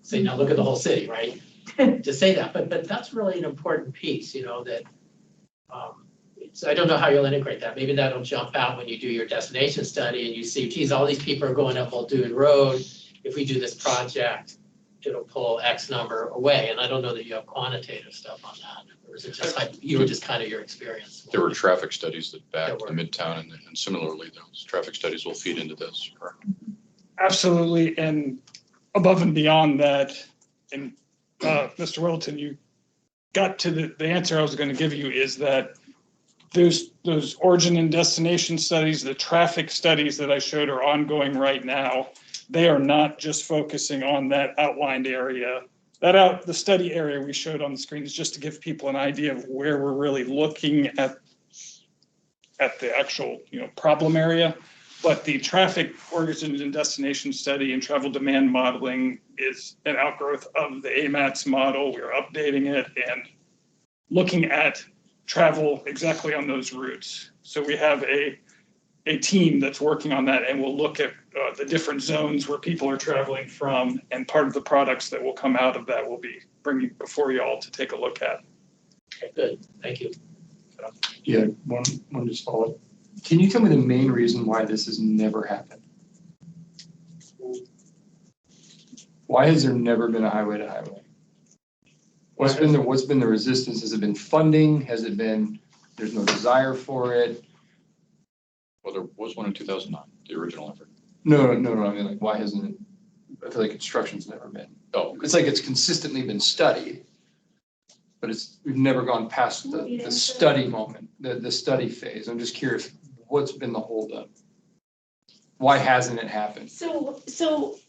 say, now look at the whole city, right? To say that, but that's really an important piece, you know, that, so I don't know how you'll integrate that. Maybe that'll jump out when you do your destination study and you see, geez, all these people are going up Muldoon Road. If we do this project, it'll pull X number away. And I don't know that you have quantitative stuff on that. Or is it just like, you were just kind of your experience? There were traffic studies that backed the Midtown, and similarly, those traffic studies will feed into this. Absolutely, and above and beyond that, and Mr. Littleton, you got to the answer I was going to give you is that those origin and destination studies, the traffic studies that I showed are ongoing right now. They are not just focusing on that outlined area. The study area we showed on the screen is just to give people an idea of where we're really looking at the actual, you know, problem area. But the traffic origin and destination study and travel demand modeling is an outgrowth of the AMATS model. We're updating it and looking at travel exactly on those routes. So we have a team that's working on that, and we'll look at the different zones where people are traveling from, and part of the products that will come out of that will be bringing before you all to take a look at. Okay, good, thank you. Yeah, one just follow. Can you tell me the main reason why this has never happened? Why has there never been a highway to highway? What's been the resistance? Has it been funding? Has it been there's no desire for it? Well, there was one in 2009, the original effort. No. I mean, like, why hasn't it? I feel like construction's never been. Oh, It's like it's consistently been studied, but we've never gone past the study moment, the study phase. I'm just curious, what's been the holdup? Why hasn't it happened? So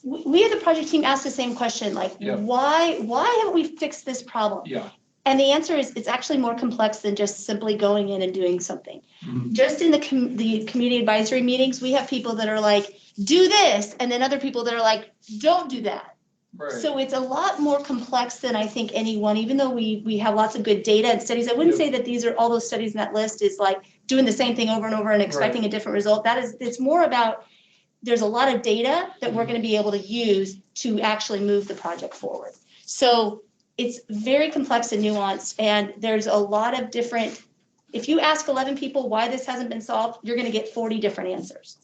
we as a project team asked the same question, like, why haven't we fixed this problem? Yeah. And the answer is it's actually more complex than just simply going in and doing something. Mm-hmm. Just in the community advisory meetings, we have people that are like, do this, and then other people that are like, don't do that. Right. So it's a lot more complex than I think anyone, even though we have lots of good data and studies. I wouldn't say that these are all those studies in that list is like doing the same thing over and over and expecting a different result. It's more about there's a lot of data that we're going to be able to use to actually move the project forward. So it's very complex and nuanced, and there's a lot of different, if you ask 11 people why this hasn't been solved, you're going to get 40 different answers,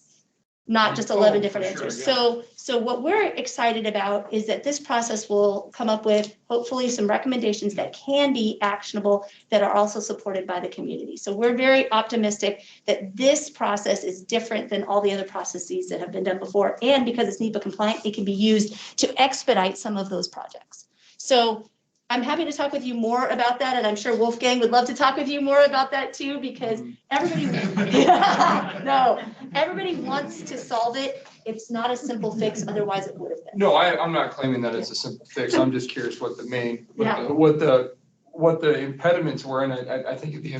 not just 11 different answers. Sure, yeah. So what we're excited about is that this process will come up with hopefully some recommendations that can be actionable that are also supported by the community. So we're very optimistic that this process is different than all the other processes that have been done before. And because it's NEPA compliant, it can be used to expedite some of those projects. So I'm happy to talk with you more about that, and I'm sure Wolfgang would love to talk with you more about that too, because everybody wants to solve it. It's not a simple fix, otherwise it would have been. No, I'm not claiming that it's a simple fix. I'm just curious what the main, what the impediments were, and I think it'd be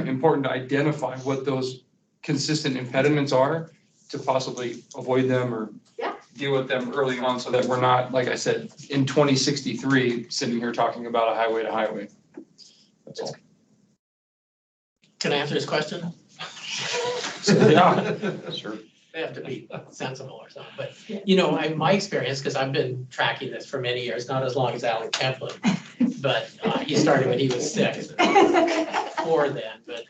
important to identify what those consistent impediments are to possibly avoid them or deal with them early on, so that we're not, like I said, in 2063 sitting here talking about a highway to highway. That's all. Can I answer this question? Yeah, sure. They have to be sensible or something, but you know, my experience, because I've been tracking this for many years, not as long as Alan Kemplin, but he started when he was 6, 4 then, but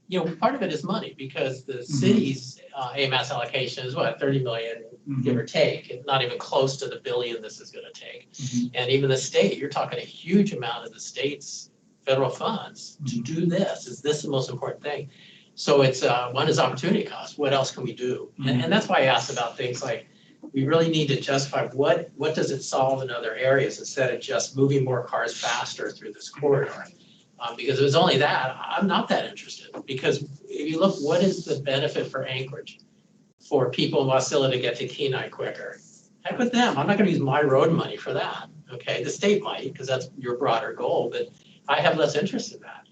you know, part of it is money, because the city's AMAS allocation is what, 30 million, give or take. It's not even close to the billion this is going to take. And even the state, you're talking a huge amount of the state's federal funds to do this. Is this the most important thing? So it's, one is opportunity cost. What else can we do? And that's why I asked about things like, we really need to justify what does it solve in other areas instead of just moving more cars faster through this corridor. Because if it's only that, I'm not that interested. Because if you look, what is the benefit for Anchorage? For people in Wasilla to get to Kenai quicker? Heck with them. I'm not gonna use my road money for that. Okay, the state might, because that's your broader goal, but I have less interest in that.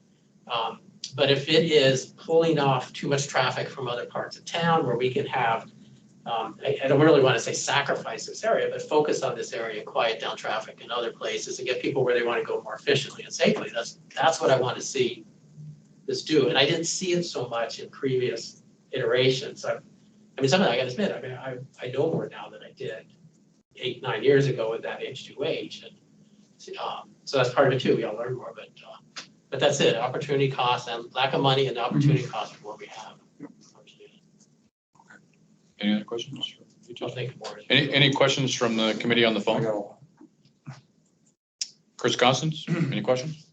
But if it is pulling off too much traffic from other parts of town where we can have, I don't really want to say sacrifice this area, but focus on this area and quiet down traffic in other places and get people where they want to go more efficiently and safely. That's what I want to see this do. And I didn't see it so much in previous iterations. I mean, something I gotta admit, I mean, I know more now than I did 8, 9 years ago with that H2H. And so that's part of it too. We all learn more, but that's it. Opportunity cost and lack of money and opportunity cost of what we have. Any other questions? I'll think more. Any questions from the committee on the phone? Chris Constance, any questions?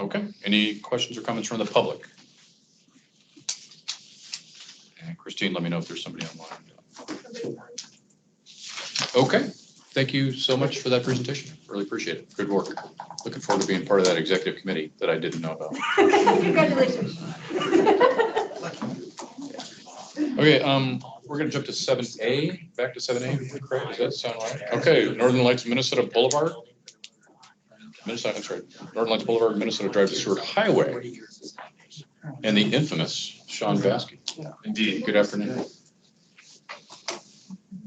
Okay, any questions or comments from the public? And Christine, let me know if there's somebody online. Okay, thank you so much for that presentation. Really appreciate it. Good work. Looking forward to being part of that executive committee that I didn't know about. Congratulations. Okay, we're gonna jump to 7A, back to 7A, correct? Does that sound right? Okay, Northern Lights Minnesota Boulevard. Minnesota, that's right. Northern Lights Boulevard, Minnesota Drive to Seward Highway. And the infamous Sean Baskey. Indeed. Good afternoon.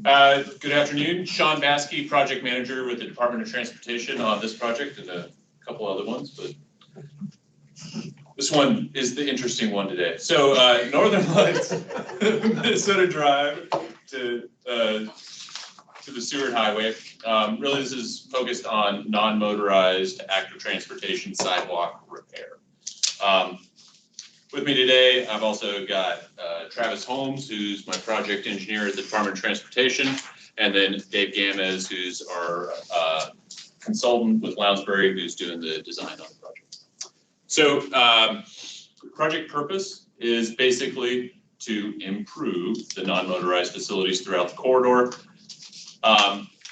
Good afternoon. Sean Baskey, project manager with the Department of Transportation on this project and a couple other ones, but this one is the interesting one today. So Northern Lights Minnesota Drive to the Seward Highway. Really, this is focused on non-motorized active transportation sidewalk repair. With me today, I've also got Travis Holmes, who's my project engineer at the Department of Transportation, and then Dave Gamez, who's our consultant with Lounsbury, who's doing the design on the project. So project purpose is basically to improve the non-motorized facilities throughout the corridor.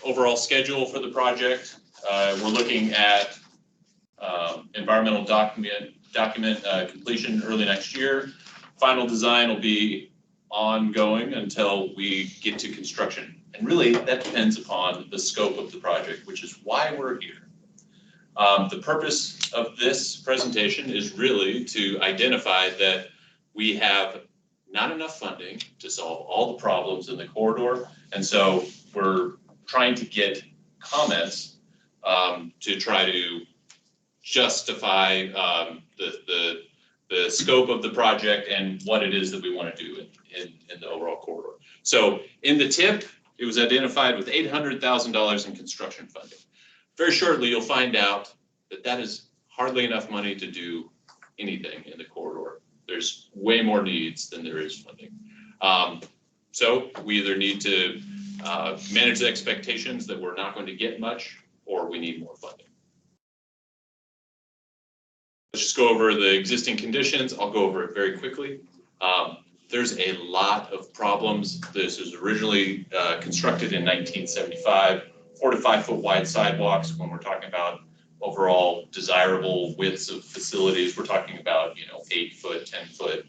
Overall schedule for the project, we're looking at environmental document completion early next year. Final design will be ongoing until we get to construction. And really, that depends upon the scope of the project, which is why we're here. The purpose of this presentation is really to identify that we have not enough funding to solve all the problems in the corridor. And so we're trying to get comments to try to justify the scope of the project and what it is that we want to do in the overall corridor. So in the tip, it was identified with $800,000 in construction funding. Very shortly, you'll find out that that is hardly enough money to do anything in the corridor. There's way more needs than there is funding. So we either need to manage the expectations that we're not going to get much, or we need more funding. Let's just go over the existing conditions. I'll go over it very quickly. There's a lot of problems. This was originally constructed in 1975, 4 to 5 foot wide sidewalks. When we're talking about overall desirable widths of facilities, we're talking about 8 foot, 10 foot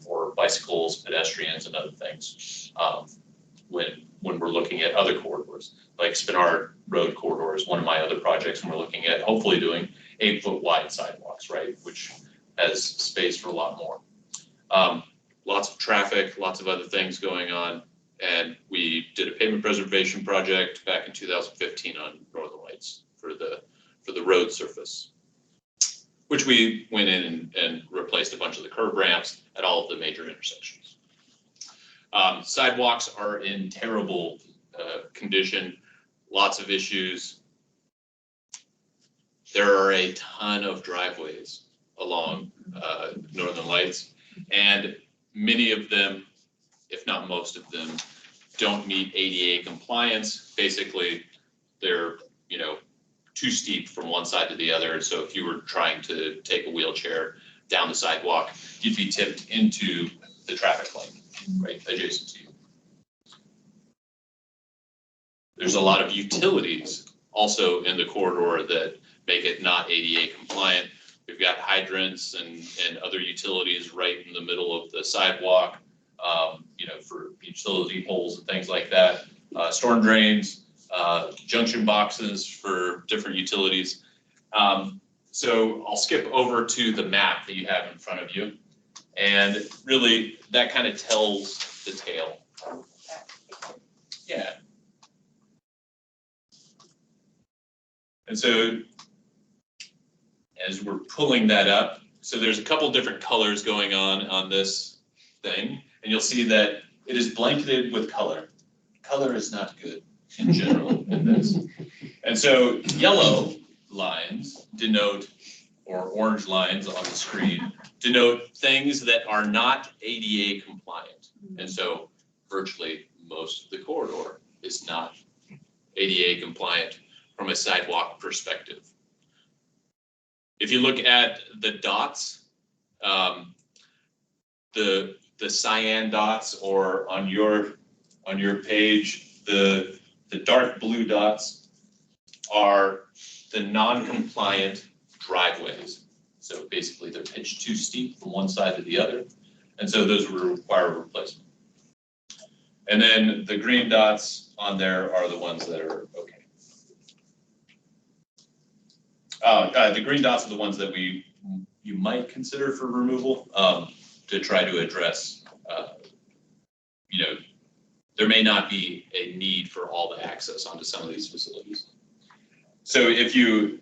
for bicycles, pedestrians, and other things. When we're looking at other corridors, like Spinard Road corridor is one of my other projects, and we're looking at hopefully doing 8 foot wide sidewalks, right, which has space for a lot more. Lots of traffic, lots of other things going on, and we did a pavement preservation project back in 2015 on Northern Lights for the road surface, which we went in and replaced a bunch of the curb ramps at all of the major intersections. Sidewalks are in terrible condition, lots of issues. There are a ton of driveways along Northern Lights, and many of them, if not most of them, don't meet ADA compliance. Basically, they're too steep from one side to the other. So if you were trying to take a wheelchair down the sidewalk, you'd be tipped into the traffic lane, right, adjacent to you. There's a lot of utilities also in the corridor that make it not ADA compliant. We've got hydrants and other utilities right in the middle of the sidewalk, for utility poles and things like that. Storm drains, junction boxes for different utilities. So I'll skip over to the map that you have in front of you. And really, that kind of tells the tale. Yeah. And so as we're pulling that up, so there's a couple different colors going on this thing, and you'll see that it is blanketed with color. Color is not good in general in this. And so yellow lines denote, or orange lines on the screen, denote things that are not ADA compliant. And so virtually most of the corridor is not ADA compliant from a sidewalk perspective. If you look at the dots, the cyan dots, or on your page, the dark blue dots are the non-compliant driveways. So basically they're pitched too steep from one side to the other. And so those would require replacement. And then the green dots on there are the ones that are okay. The green dots are the ones that you might consider for removal to try to address, there may not be a need for all the access onto some of these facilities. So if you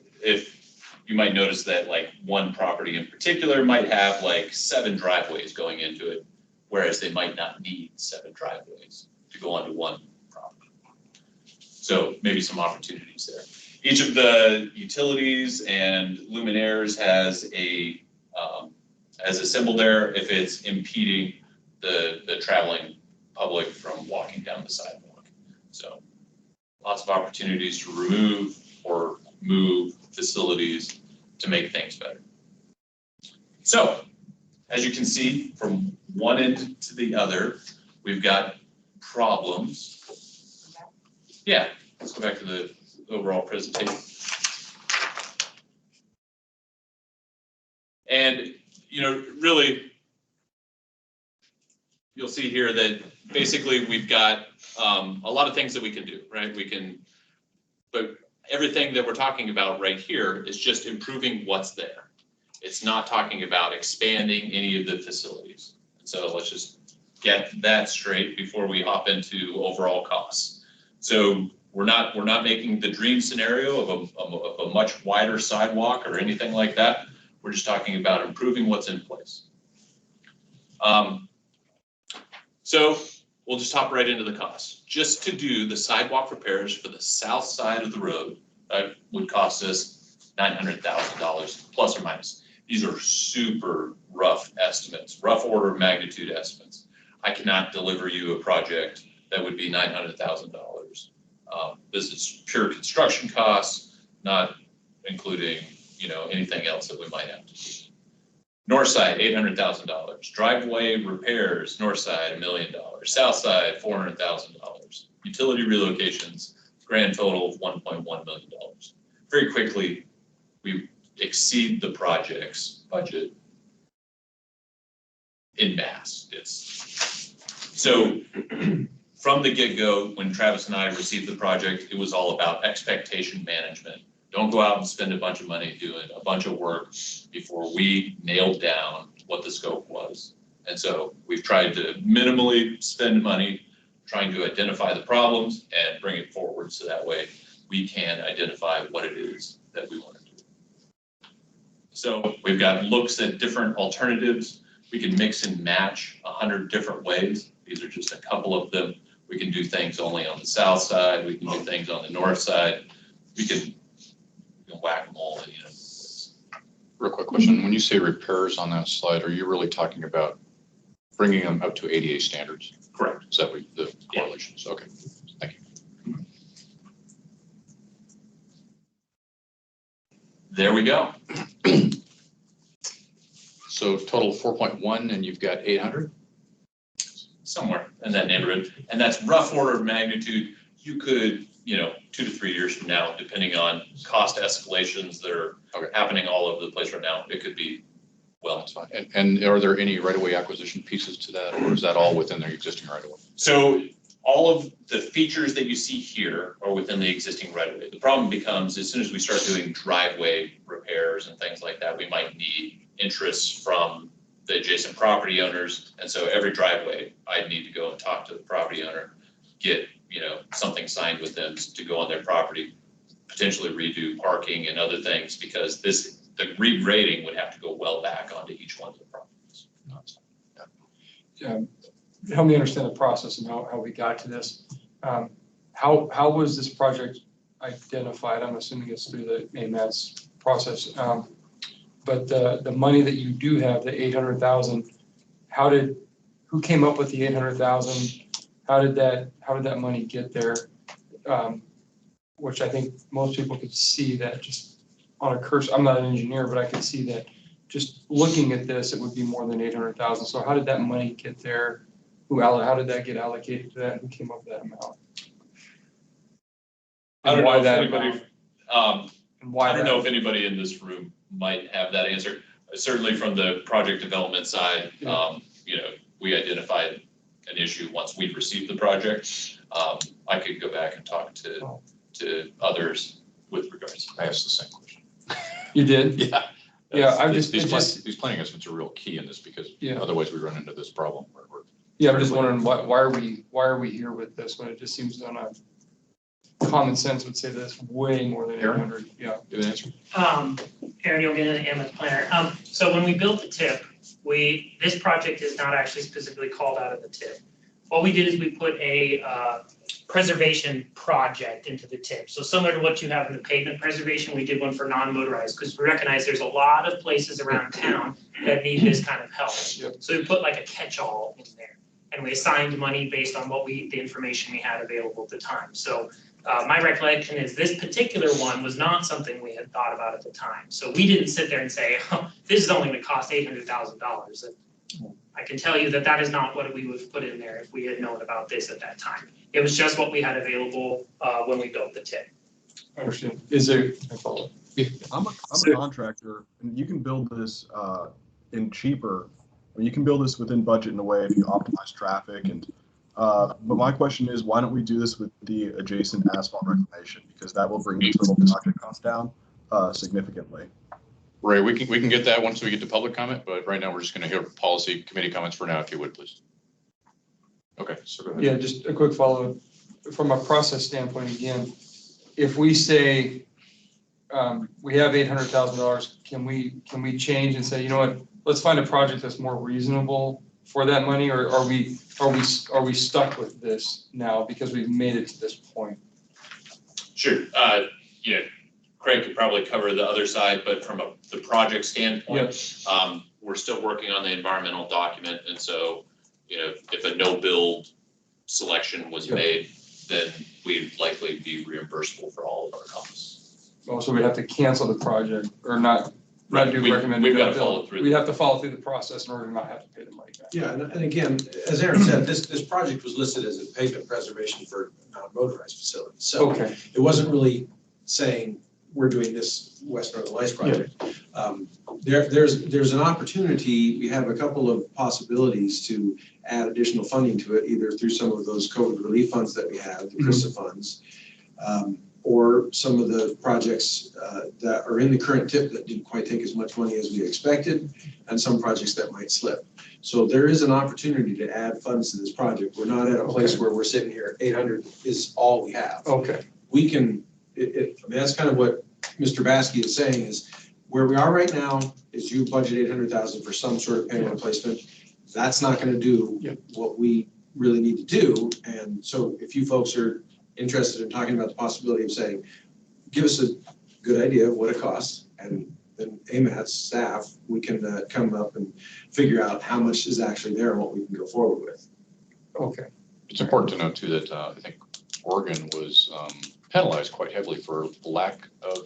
might notice that like one property in particular might have like 7 driveways going into it, whereas they might not need 7 driveways to go onto one property. So maybe some opportunities there. Each of the utilities and luminaires has a symbol there if it's impeding the traveling public from walking down the sidewalk. So lots of opportunities to remove or move facilities to make things better. So as you can see, from one end to the other, we've got problems. Yeah, let's go back to the overall presentation. And, really, you'll see here that basically we've got a lot of things that we can do, right? But everything that we're talking about right here is just improving what's there. It's not talking about expanding any of the facilities. So let's just get that straight before we hop into overall costs. So we're not making the dream scenario of a much wider sidewalk or anything like that. We're just talking about improving what's in place. So we'll just hop right into the costs. Just to do the sidewalk repairs for the south side of the road, that would cost us $900,000 plus or minus. These are super rough estimates, rough order of magnitude estimates. I cannot deliver you a project that would be $900,000. This is pure construction costs, not including anything else that we might have to do. North side, $800,000. Driveway repairs, north side, $1 million. South side, $400,000. Utility relocations, grand total of $1.1 million. Very quickly, we exceed the project's budget in mass. So from the get-go, when Travis and I received the project, it was all about expectation management. Don't go out and spend a bunch of money doing a bunch of work before we nailed down what the scope was. And so we've tried to minimally spend money trying to identify the problems and bring it forward so that way we can identify what it is that we want to do. So we've got looks at different alternatives. We can mix and match 100 different ways. These are just a couple of them. We can do things only on the south side. We can do things on the north side. We can whack them all in, Real quick question. When you say repairs on that slide, are you really talking about bringing them up to ADA standards? Correct. Is that what the correlation is? Okay. Thank you. there we go. So total 4.1 and you've got 800? Somewhere in that neighborhood. And that's rough order of magnitude. You could, 2 to 3 years from now, depending on cost escalations that are happening all over the place right now, it could be well. That's fine. And are there any right-of-way acquisition pieces to that, or is that all within their existing right-of-way? So all of the features that you see here are within the existing right-of-way. The problem becomes as soon as we start doing driveway repairs and things like that, we might need interest from the adjacent property owners. And so every driveway, I'd need to go and talk to the property owner, get, something signed with them to go on their property, potentially redo parking and other things, because the regrading would have to go well back onto each one of the properties. Help me understand the process and how we got to this. How was this project identified? I'm assuming it's through the AMATS process. But the money that you do have, the 800,000, who came up with the 800,000? How did that money get there? Which I think most people could see that just on a cursor. I'm not an engineer, but I could see that just looking at this, it would be more than 800,000. So how did that money get there? How did that get allocated to that? Who came up with that amount? I don't know why if that anybody, amount? And why I don't that? know if anybody in this room might have that answer. Certainly from the project development side, we identified an issue once we'd received the project. I could go back and talk to others with regards. I asked the same question. You did? Yeah. Yeah, I'm These just, these planning estimates are real key in this because Yeah. otherwise we run into this problem where we're. yeah, I'm just wondering why are we here with this when it just seems on a common sense would say that's way more than 800. Yeah. Give an answer. Aaron Yogan, the AMS planner. So when we built the tip, this project is not actually specifically called out of the tip. What we did is we put a preservation project into the tip. So similar to what you have in the pavement preservation, we did one for non-motorized because we recognize there's a lot of places around town that need this kind of help. Yep. So we put like a catch-all in there. And we assigned money based on the information we had available at the time. So my recollection is this particular one was not something we had thought about at the time. So we didn't sit there and say, oh, this is only going to cost $800,000. I can tell you that is not what we would have put in there if we had known about this at that time. It was just what we had available when we built the tip. I understand. Is there a follow-up? I'm a contractor, and you can build this in cheaper. I mean, you can build this within budget in a way if you optimize traffic. And but my question is, why don't we do this with the adjacent asphalt reclamation? Because that will bring the total project cost down significantly. Ray, we can get that once we get to public comment, but right now we're just going to hear policy committee comments for now, if you would, please. Okay, so go ahead. Yeah, just a quick follow-up. From a process standpoint, again, if we say we have $800,000, can we change and say, you know what, let's find a project that's more reasonable for that money, or are we stuck with this now because we've made it to this point? Sure. Craig could probably cover the other side, but from the project standpoint, we're still working on the environmental document. And so, if a no build selection was made, then we'd likely be reimbursable for all of our costs. Also, we'd have to cancel the project or not do recommended. We've got to follow through. We'd have to follow through the process in order to not have to pay the money back. Yeah, and again, as Aaron said, this project was listed as a pavement preservation for non-motorized facilities. So Okay. it wasn't really saying we're doing this West Northern Lights project. There's an opportunity. We have a couple of possibilities to add additional funding to it, either through some of those COVID relief funds that we have, the CRISA funds, or some of the projects that are in the current tip that didn't quite take as much money as we expected, and some projects that might slip. So there is an opportunity to add funds to this project. We're not at a place where we're sitting here, 800 is all we have. Okay. We can, I mean, that's kind of what Mr. Baskey is saying, is where we are right now is you budget 800,000 for some sort of pavement replacement. That's not going to do what we really need to do. And so if you folks are interested in talking about the possibility of saying, give us a good idea of what it costs, and then AMAT's staff, we can come up and figure out how much is actually there and what we can go forward with. Okay. It's important to note too that I think Oregon was penalized quite heavily for lack of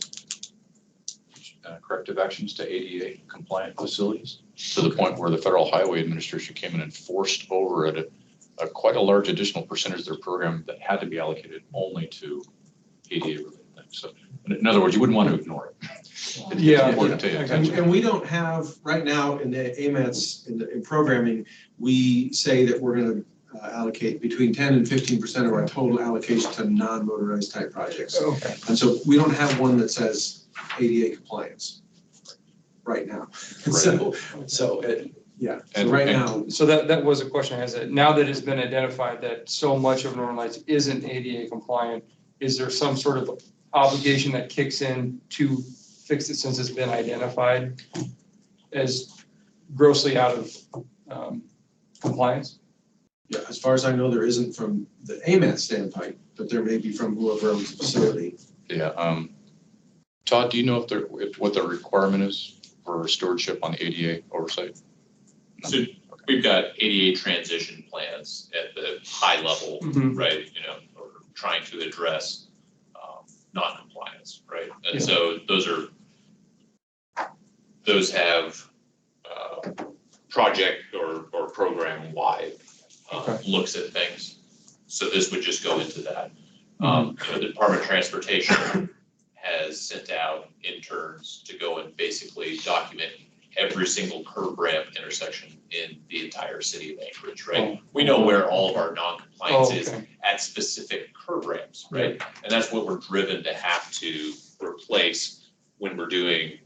corrective actions to ADA compliant facilities to the point where the Federal Highway Administration came in and forced over at quite a large additional percentage of their program that had to be allocated only to ADA related things. So in other words, you wouldn't want to ignore it. Yeah. It's important to pay attention. And we don't have, right now in the AMATs, in programming, we say that we're going to allocate between 10 and 15% of our total allocation to non-motorized type projects. Okay. And so we don't have one that says ADA compliance right now. Yeah, so right now. So that was a question I had. That now that it's been identified that so much of Northern Lights isn't ADA compliant, is there some sort of obligation that kicks in to fix it since it's been identified as grossly out of compliance? Yeah, as far as I know, there isn't from the AMAT standpoint, but there may be from whoever owns the facility. Yeah. Todd, do you know what the requirement is for stewardship on the ADA oversight? So we've got ADA transition plans at the high level, right? You know, or trying to address non-compliance, right? And so those have project or program wide looks at things. So this would just go into that. You know, the Department of Transportation has sent out interns to go and basically document every single curb ramp intersection in the entire city of Anchorage, right? We know where all of our non-compliance is at specific curb ramps, right? And that's what we're driven to have to replace when we're doing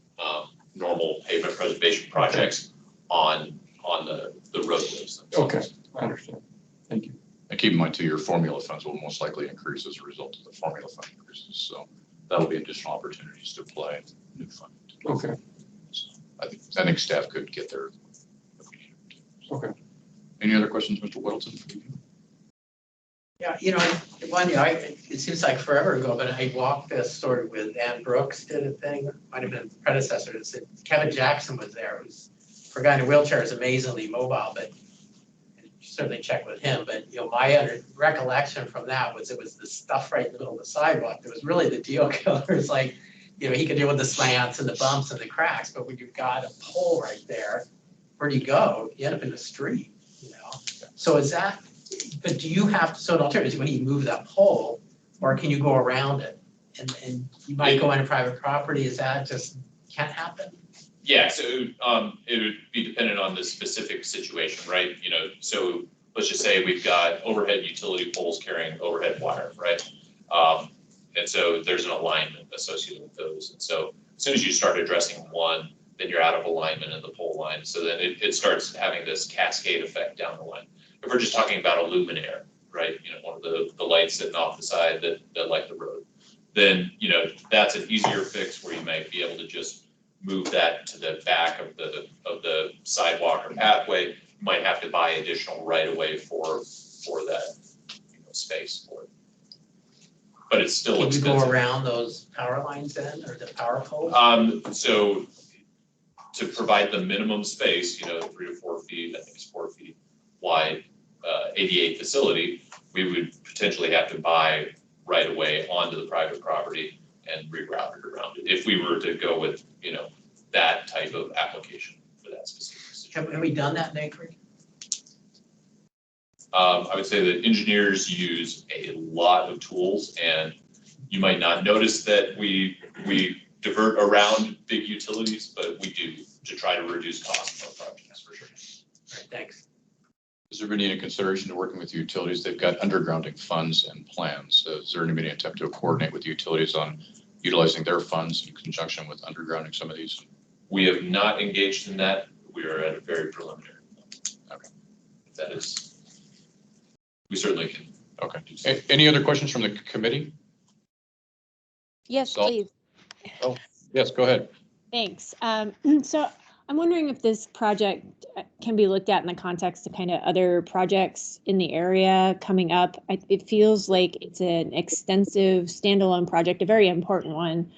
normal pavement preservation projects on the roadways themselves. Okay, I understand. Thank you. And keep in mind too, your formula funds will most likely increase as a result of the formula fund increases. So that'll be additional opportunities to apply new funding. Okay. So I think staff could get there. Okay. Any other questions, Mr. Whittleton? Yeah, it seems like forever ago, but I walked this sort of with Ann Brooks did a thing, might have been predecessor. That said Kevin Jackson was there, who's for a guy in a wheelchair is amazingly mobile, but certainly check with him. But my recollection from that was it was the stuff right in the middle of the sidewalk that was really the deal killer. It's like, he could deal with the slants and the bumps and the cracks, but when you've got a pole right there, where do you go? You end up in the street, So is that, but do you have, so an alternative, when you move that pole, or can you go around it? And you might go into private property, is that just can't happen? Yeah, so it would be dependent on the specific situation, right? So let's just say we've got overhead utility poles carrying overhead wire, right? And so there's an alignment associated with those. And so as soon as you start addressing one, then you're out of alignment in the pole line. So then it starts having this cascade effect down the line. If we're just talking about a luminaire, right? One of the lights sitting off the side that light the road, then, that's an easier fix where you might be able to just move that to the back of the sidewalk or pathway. You might have to buy additional right of way for that space for it. But it's still expensive. Can you go around those power lines then, or the power poles? So to provide the minimum space, 3 to 4 feet, I think it's 4 feet wide, ADA facility, we would potentially have to buy right of way onto the private property and reroute it around it if we were to go with, that type of application for that specific situation. Have we done that in Anchorage? I would say that engineers use a lot of tools, and you might not notice that we divert around big utilities, but we do to try to reduce costs on projects for sure. All right, thanks. Has there been any consideration to working with the utilities? They've got undergrounding funds and plans. Is there any attempt to coordinate with the utilities on utilizing their funds in conjunction with undergrounding some of these? We have not engaged in that. We are at a very preliminary. Okay. That is, we certainly can. Okay. Any other questions from the committee? Yes, Salt? please. Oh, yes, go ahead. Thanks. So I'm wondering if this project can be looked at in the context of kind of other projects in the area coming up. It feels like it's an extensive standalone project, a very important one.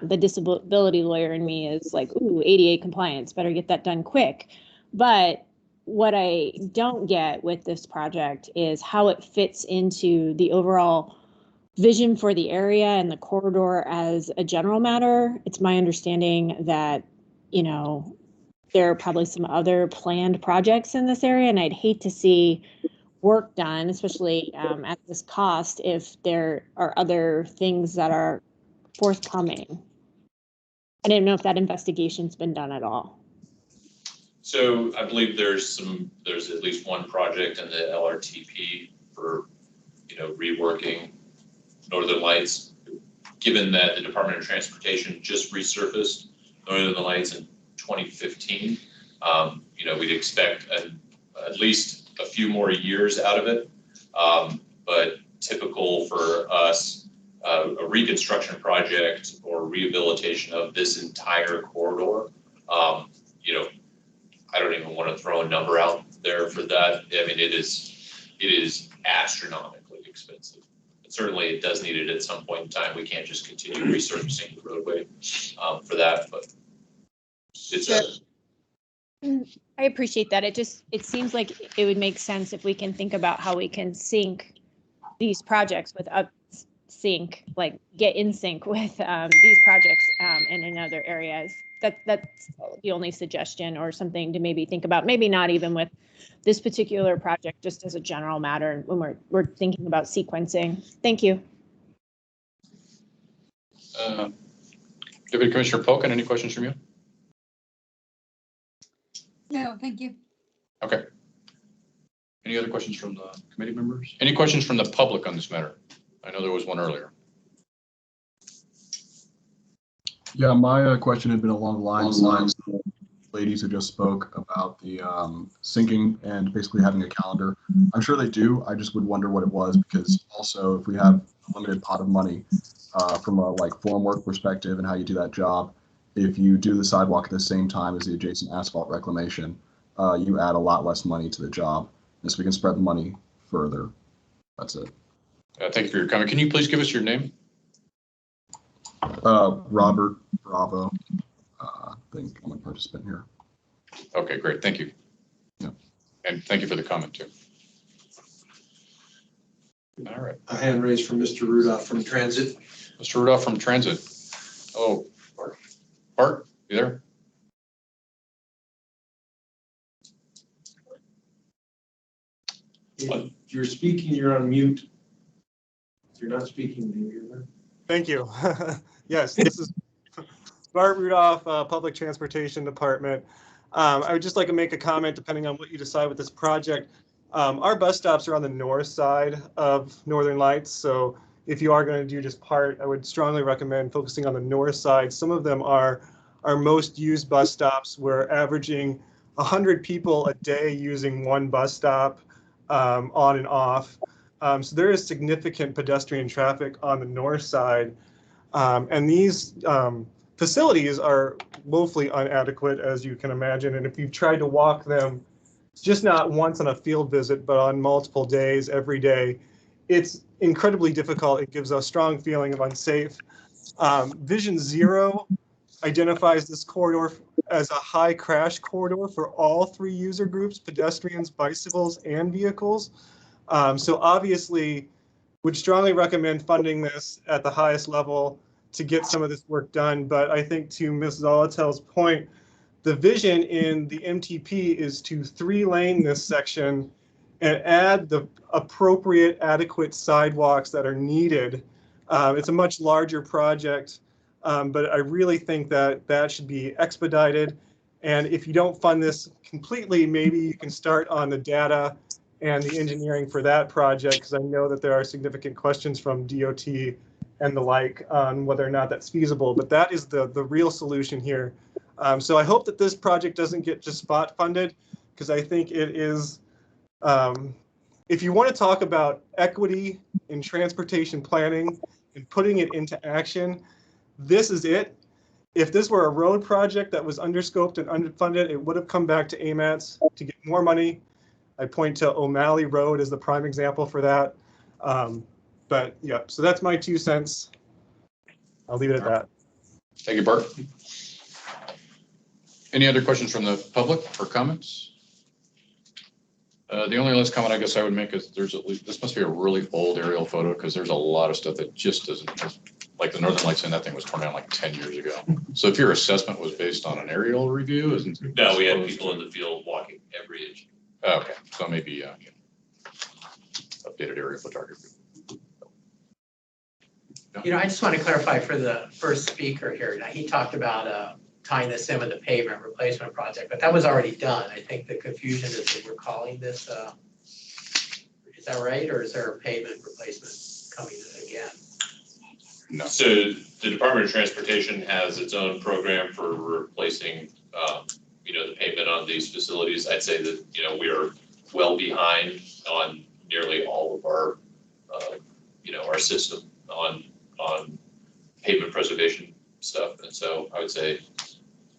The disability lawyer in me is like, ooh, ADA compliance, better get that done quick. But what I don't get with this project is how it fits into the overall vision for the area and the corridor as a general matter. It's my understanding that, you know, there are probably some other planned projects in this area, and I'd hate to see work done, especially at this cost, if there are other things that are forthcoming. I didn't know if that investigation's been done at all. So I believe there's at least one project in the LRTP for, reworking Northern Lights. Given that the Department of Transportation just resurfaced Northern Lights in 2015, we'd expect at least a few more years out of it. But typical for us, a reconstruction project or rehabilitation of this entire corridor, I don't even want to throw a number out there for that. I mean, it is astronomically expensive. And certainly it does need it at some point in time. We can't just continue resurfacing the roadway for that, but it's I appreciate that. It seems like it would make sense if we can think about how we can sync these projects with like get in sync with these projects and in other areas. That's the only suggestion or something to maybe think about. Maybe not even with this particular project, just as a general matter when we're thinking about sequencing. Thank you. Deputy Commissioner Polk, any questions from you? No, thank you. Okay. Any other questions from the committee members? Any questions from the public on this matter? I know there was one earlier. Yeah, my question had been along the lines of the ladies who just spoke about the syncing and basically having a calendar. I'm sure they do. I just would wonder what it was, because also if we have a limited pot of money from a form work perspective and how you do that job, if you do the sidewalk at the same time as the adjacent asphalt reclamation, you add a lot less money to the job, and so we can spread the money further. That's it. Thank you for your comment. Can you please give us your name? Robert Bravo. I think I'm a participant here. Okay, great. Thank you. Yeah. And thank you for the comment too. All right. A hand raised from Mr. Rudolph from Transit. Mr. Rudolph from Transit. Oh, Bart, you there? If you're speaking, you're on mute. If you're not speaking, maybe you're not. Thank you. Yes, this is Bart Rudolph, Public Transportation Department. I would just like to make a comment depending on what you decide with this project. Our bus stops are on the north side of Northern Lights, so if you are going to do just part, I would strongly recommend focusing on the north side. Some of them are our most used bus stops. We're averaging 100 people a day using one bus stop on and off. So there is significant pedestrian traffic on the north side. And these facilities are woefully inadequate, as you can imagine. And if you've tried to walk them, just not once on a field visit, but on multiple days, every day, it's incredibly difficult. It gives a strong feeling of unsafe. Vision Zero identifies this corridor as a high crash corridor for all three user groups: pedestrians, bicycles, and vehicles. So obviously, would strongly recommend funding this at the highest level to get some of this work done. But I think to Ms. Zolotel's point, the vision in the MTP is to 3-lane this section and add the appropriate adequate sidewalks that are needed. It's a much larger project, but I really think that that should be expedited. And if you don't fund this completely, maybe you can start on the data and the engineering for that project, because I know that there are significant questions from DOT and the like on whether or not that's feasible. But that is the real solution here. So I hope that this project doesn't get just spot funded, because I think it is, if you want to talk about equity in transportation planning and putting it into action, this is it. If this were a road project that was underscoped and underfunded, it would have come back to AMATS to get more money. I point to O'Malley Road as the prime example for that. But yeah, so that's my 2 cents. I'll leave it at that. Thank you, Bart. Any other questions from the public or comments? The only last comment I guess I would make is there's at least, this must be a really old aerial photo because there's a lot of stuff that just doesn't, like the Northern Lights, and that thing was torn down like 10 years ago. So if your assessment was based on an aerial review, isn't it? No, we had people in the field walking every inch. Okay, so maybe updated aerial photography. You know, I just want to clarify for the first speaker here. Now, he talked about tying this in with the pavement replacement project, but that was already done. I think the confusion is that we're calling this, is that right? Or is there a pavement replacement coming again? No. So the Department of Transportation has its own program for replacing, the pavement on these facilities. I'd say that, we are well behind on nearly all of our, our system on pavement preservation stuff. And so I would say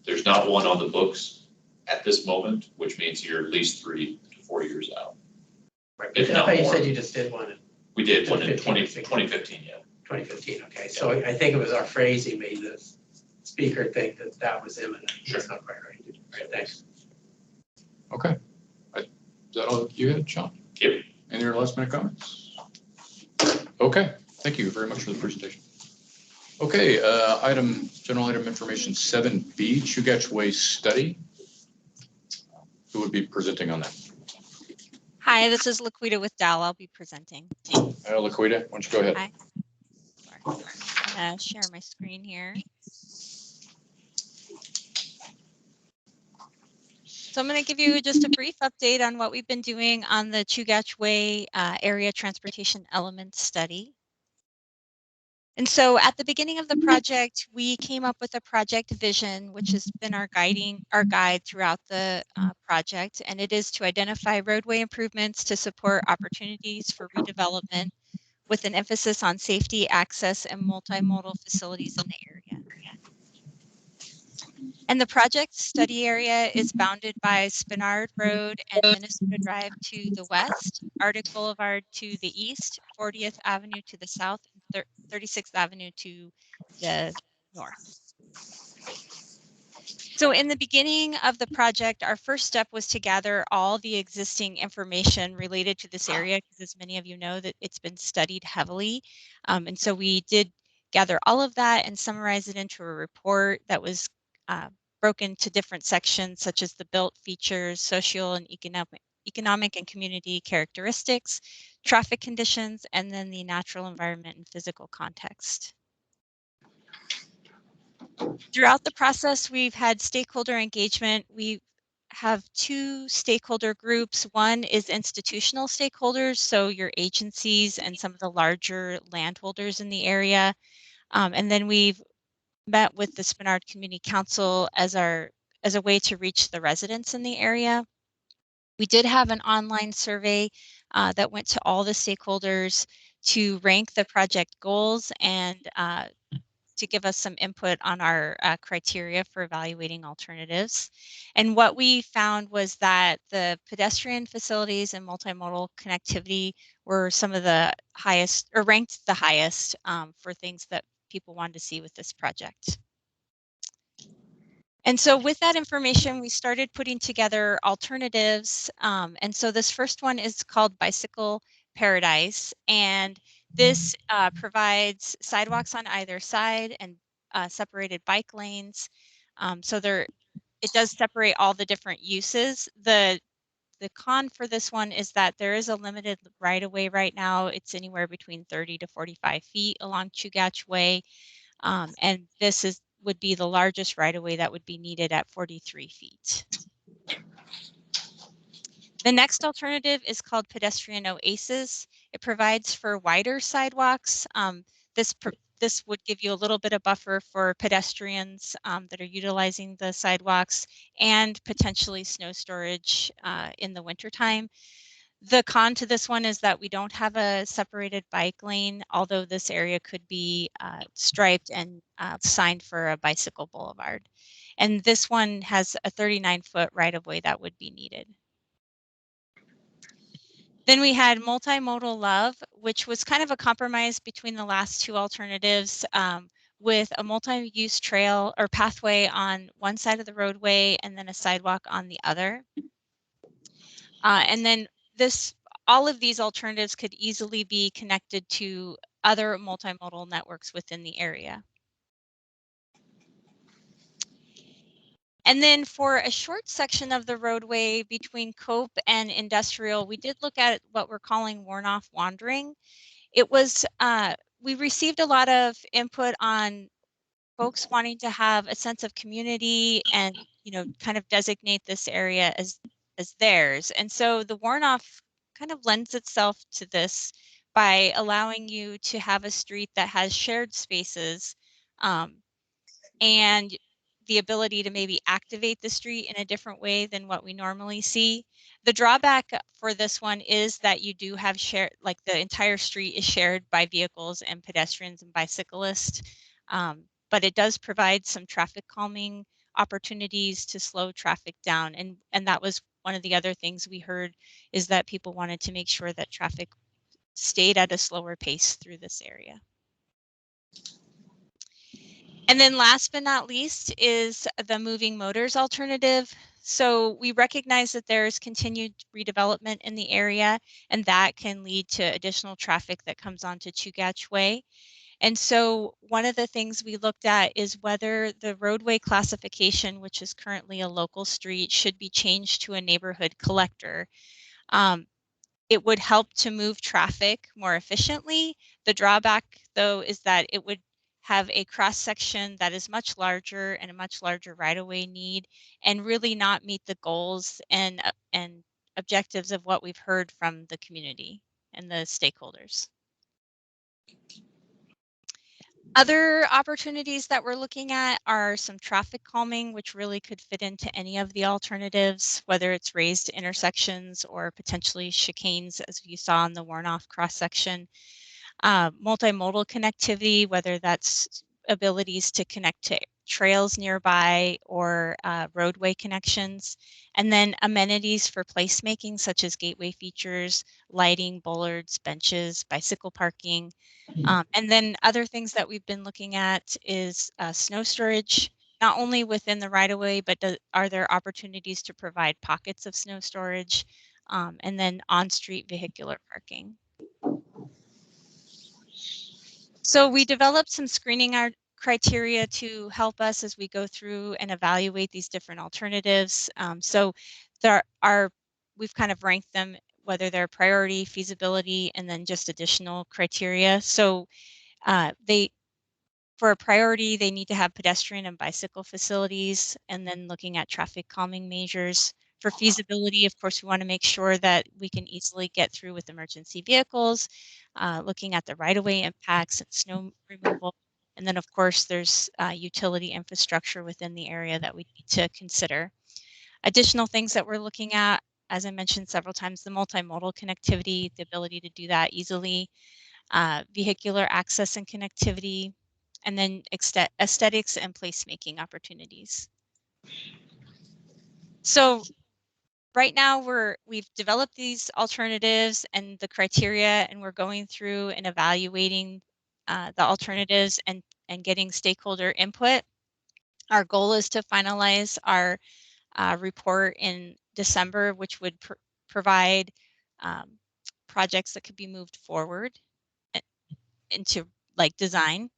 there's not one on the books at this moment, which means you're at least 3 to 4 years out. Right. If I not thought you more. said you just did one. We did one in 2015, 2015, yeah. 2015, okay. So I think it was our phrasing made the speaker think that that was imminent. Sure. That's not quite right. Right, thanks. Okay. Is that all you had, Sean? Yep. Any other last minute comments? Okay, thank you very much for the presentation. Okay, general item information 7B, Chugach Way Study. Who would be presenting on that? Hi, this is Laquita with Dal. I'll be presenting. Laquita, why don't you go ahead? Hi. Sure. I'm gonna share my screen here. So I'm going to give you just a brief update on what we've been doing on the Chugach Way Area Transportation Elements Study. And so at the beginning of the project, we came up with a project vision, which has been our guide throughout the project, and it is to identify roadway improvements to support opportunities for redevelopment with an emphasis on safety, access, and multimodal facilities in the area. And the project study area is bounded by Spinard Road and Minnesota Drive to the west, Arctic Boulevard to the east, 40th Avenue to the south, and 36th Avenue to the north. So in the beginning of the project, our first step was to gather all the existing information related to this area, because as many of you know, that it's been studied heavily. And so we did gather all of that and summarize it into a report that was broken to different sections, such as the built features, social and economic and community characteristics, traffic conditions, and then the natural environment and physical context. Throughout the process, we've had stakeholder engagement. We have 2 stakeholder groups. One is institutional stakeholders, so your agencies and some of the larger landholders in the area. And then we've met with the Spinard Community Council as a way to reach the residents in the area. We did have an online survey that went to all the stakeholders to rank the project goals and to give us some input on our criteria for evaluating alternatives. And what we found was that the pedestrian facilities and multimodal connectivity were some of the highest, or ranked the highest for things that people wanted to see with this project. And so with that information, we started putting together alternatives. And so this first one is called Bicycle Paradise. And this provides sidewalks on either side and separated bike lanes. So it does separate all the different uses. The con for this one is that there is a limited right-of-way right now. It's anywhere between 30 to 45 feet along Chugach Way. And this would be the largest right-of-way that would be needed at 43 feet. The next alternative is called Pedestrian Oasis. It provides for wider sidewalks. This would give you a little bit of buffer for pedestrians that are utilizing the sidewalks and potentially snow storage in the wintertime. The con to this one is that we don't have a separated bike lane, although this area could be striped and signed for a bicycle boulevard. And this one has a 39-foot right-of-way that would be needed. Then we had Multimodal Love, which was kind of a compromise between the last 2 alternatives, with a multi-use trail or pathway on one side of the roadway and then a sidewalk on the other. And then all of these alternatives could easily be connected to other multimodal networks within the area. And then for a short section of the roadway between Cope and Industrial, we did look at what we're calling worn-off wandering. It was, we received a lot of input on folks wanting to have a sense of community and, you know, kind of designate this area as theirs. And so the worn-off kind of lends itself to this by allowing you to have a street that has shared spaces, and the ability to maybe activate the street in a different way than what we normally see. The drawback for this one is that you do have shared, like the entire street is shared by vehicles and pedestrians and bicyclists, but it does provide some traffic calming opportunities to slow traffic down. And that was one of the other things we heard, is that people wanted to make sure that traffic stayed at a slower pace through this area. And then last but not least is the moving motors alternative. So we recognize that there's continued redevelopment in the area, and that can lead to additional traffic that comes onto Chugach Way. And so one of the things we looked at is whether the roadway classification, which is currently a local street, should be changed to a neighborhood collector. It would help to move traffic more efficiently. The drawback, though, is that it would have a cross section that is much larger and a much larger right-of-way need, and really not meet the goals and objectives of what we've heard from the community and the stakeholders. Other opportunities that we're looking at are some traffic calming, which really could fit into any of the alternatives, whether it's raised intersections or potentially chicanes, as you saw in the worn-off cross-section. Multimodal connectivity, whether that's abilities to connect to trails nearby or roadway connections, and then amenities for placemaking, such as gateway features, lighting, bollards, benches, bicycle parking. And then other things that we've been looking at is snow storage, not only within the right-of-way, but are there opportunities to provide pockets of snow storage, and then on-street vehicular parking. So we developed some screening criteria to help us as we go through and evaluate these different alternatives. So we've kind of ranked them, whether they're priority, feasibility, and then just additional criteria. So for a priority, they need to have pedestrian and bicycle facilities, and then looking at traffic calming measures. For feasibility, of course, we want to make sure that we can easily get through with emergency vehicles, looking at the right-of-way impacts and snow removal. And then, of course, there's utility infrastructure within the area that we need to consider. Additional things that we're looking at, as I mentioned several times, the multimodal connectivity, the ability to do that easily, vehicular access and connectivity, and then aesthetics and placemaking opportunities. So right now we've developed these alternatives and the criteria, and we're going through and evaluating the alternatives and getting stakeholder input. Our goal is to finalize our report in December, which would provide projects that could be moved forward into like design.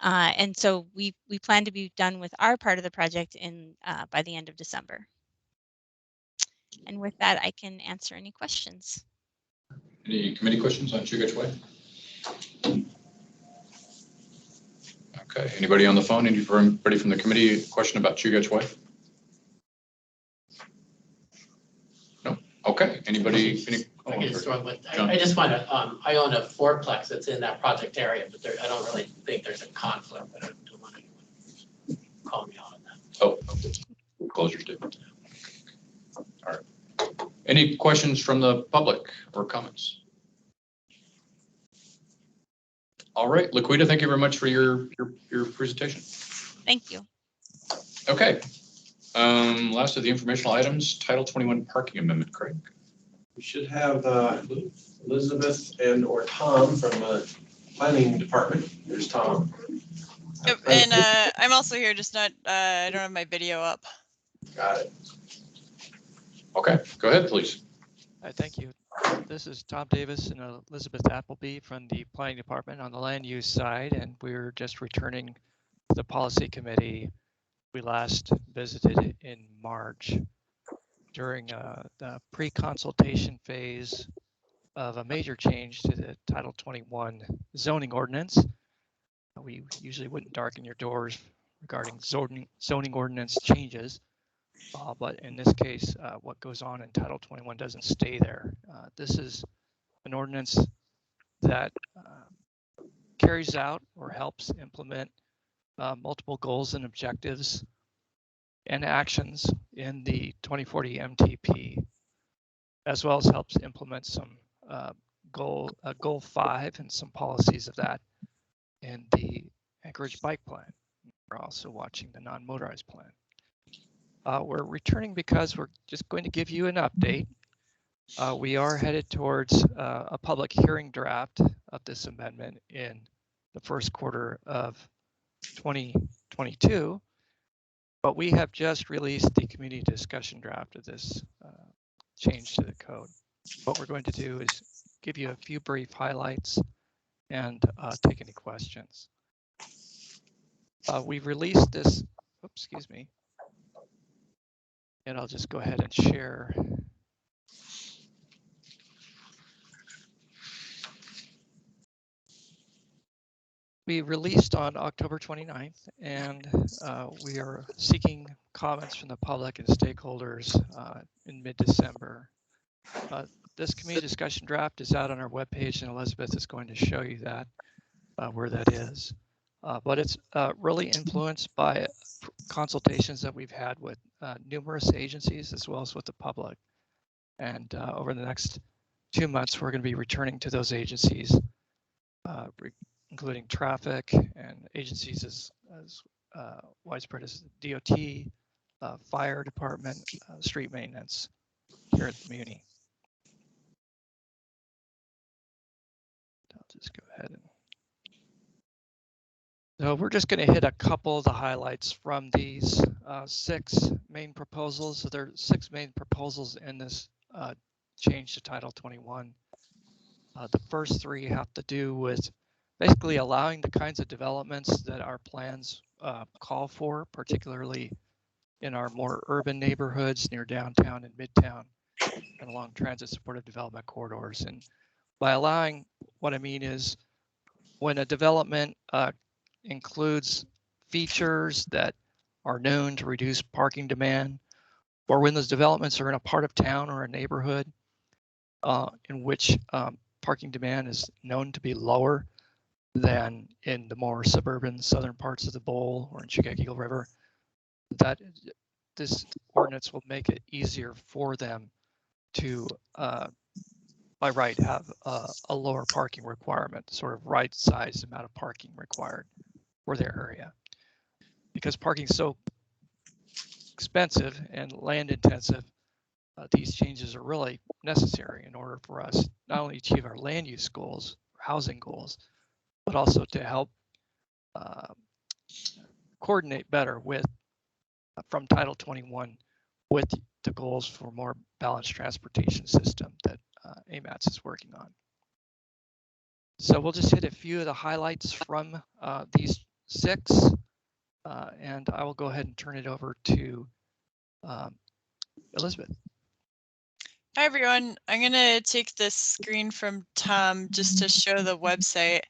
And so we plan to be done with our part of the project by the end of December. And with that, I can answer any questions. Any committee questions on Chugach Way? Okay, anybody on the phone? Anybody from the committee question about Chugach Way? No? Okay, anybody? I just want to, I own a fourplex that's in that project area, but I don't really think there's a conflict, but I don't want anyone to call me out on that. Oh, close your statement. All right. Any questions from the public or comments? All right, Laquita, thank you very much for your presentation. Thank you. Okay. Last of the informational items, Title 21 parking amendment, Craig. We should have Elizabeth or Tom from planning department. There's Tom. Yep, and I'm also here, just not, I don't have my video up. Got it. Okay, go ahead, please. Thank you. This is Tom Davis and Elizabeth Appleby from the Planning Department on the land use side, and we're just returning to the policy committee. We last visited in March during the pre-consultation phase of a major change to the Title 21 zoning ordinance. We usually wouldn't darken your doors regarding zoning ordinance changes. But in this case, what goes on in Title 21 doesn't stay there. This is an ordinance that carries out or helps implement multiple goals and objectives and actions in the 2040 MTP, as well as helps implement some goal 5 and some policies of that in the Anchorage Bike Plan. We're also watching the non-motorized plan. We're returning because we're just going to give you an update. We are headed towards a public hearing draft of this amendment in the first quarter of 2022, but we have just released the community discussion draft of this change to the code. What we're going to do is give you a few brief highlights and take any questions. We've released this, oops, excuse me, and I'll just go ahead and share. We released on October 29th, and we are seeking comments from the public and stakeholders in mid-December. This community discussion draft is out on our webpage, and Elizabeth is going to show you that, where that is. But it's really influenced by consultations that we've had with numerous agencies as well as with the public. And over the next 2 months, we're going to be returning to those agencies, including traffic and agencies as widespread as DOT, fire department, street maintenance here at the Muni. I'll just go ahead and. So we're just going to hit a couple of the highlights from these 6 main proposals. So there are 6 main proposals in this change to Title 21. The first 3 have to do with basically allowing the kinds of developments that our plans call for, particularly in our more urban neighborhoods near downtown and midtown and along transit supportive development corridors. And by allowing, what I mean is when a development includes features that are known to reduce parking demand, or when those developments are in a part of town or a neighborhood in which parking demand is known to be lower than in the more suburban southern parts of the Bowl or in Chugach Eagle River, that this ordinance will make it easier for them to, by right, have a lower parking requirement, sort of right-sized amount of parking required for their area. Because parking is so expensive and land intensive, these changes are really necessary in order for us not only achieve our land use goals, housing goals, but also to help coordinate better with, from Title 21, with the goals for more balanced transportation system that AMATS is working on. So we'll just hit a few of the highlights from these 6, and I will go ahead and turn it over to Elizabeth. Hi, everyone. I'm going to take this screen from Tom just to show the website.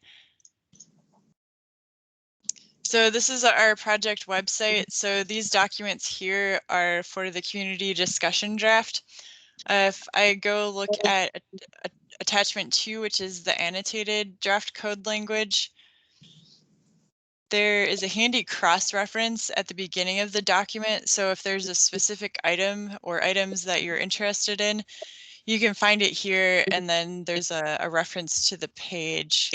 So this is our project website. So these documents here are for the community discussion draft. If I go look at attachment 2, which is the annotated draft code language, there is a handy cross-reference at the beginning of the document. So if there's a specific item or items that you're interested in, you can find it here, and then there's a reference to the page.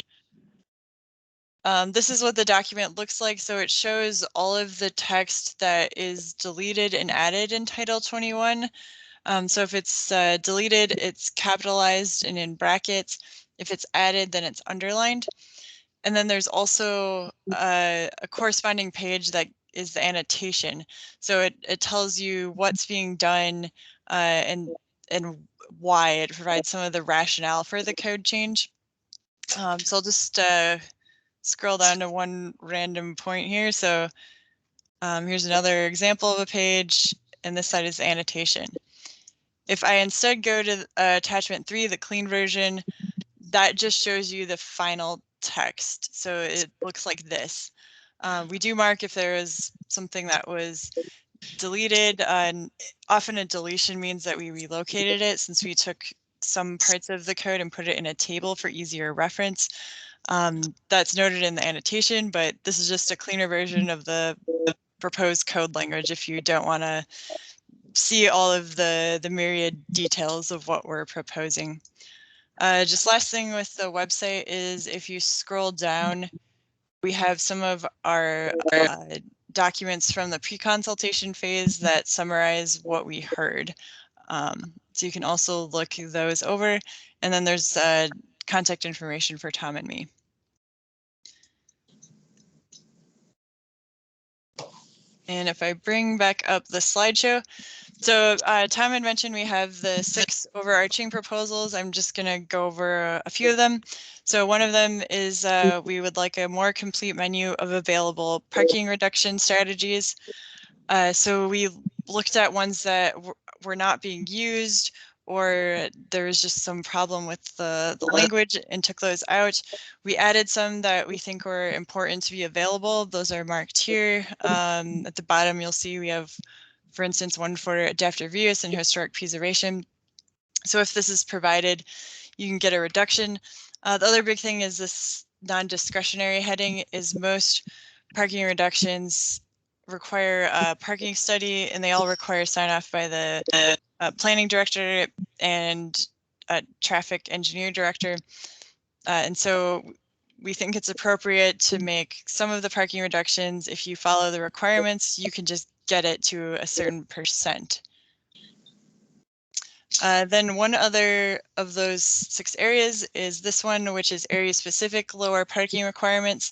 This is what the document looks like. So it shows all of the text that is deleted and added in Title 21. So if it's deleted, it's capitalized and in brackets. If it's added, then it's underlined. And then there's also a corresponding page that is the annotation. So it tells you what's being done and why. It provides some of the rationale for the code change. So I'll just scroll down to one random point here. So here's another example of a page, and this side is the annotation. If I instead go to attachment 3, the clean version, that just shows you the final text. So it looks like this. We do mark if there is something that was deleted, and often a deletion means that we relocated it since we took some parts of the code and put it in a table for easier reference. That's noted in the annotation, but this is just a cleaner version of the proposed code language if you don't want to see all of the myriad details of what we're proposing. Just last thing with the website is if you scroll down, we have some of our documents from the pre-consultation phase that summarize what we heard. So you can also look those over, and then there's contact information for Tom and me. And if I bring back up the slideshow, so Tom had mentioned we have the 6 overarching proposals. I'm just going to go over a few of them. So one of them is we would like a more complete menu of available parking reduction strategies. So we looked at ones that were not being used, or there was just some problem with the language, and took those out. We added some that we think were important to be available. Those are marked here. At the bottom, you'll see we have, for instance, one for adaptive reuse and historic preservation. So if this is provided, you can get a reduction. The other big thing is this non-discretionary heading. Is most parking reductions require a parking study, and they all require sign off by the planning director and traffic engineer director. And so we think it's appropriate to make some of the parking reductions, if you follow the requirements, you can just get it to a certain percent. Then one other of those 6 areas is this one, which is area-specific lower parking requirements.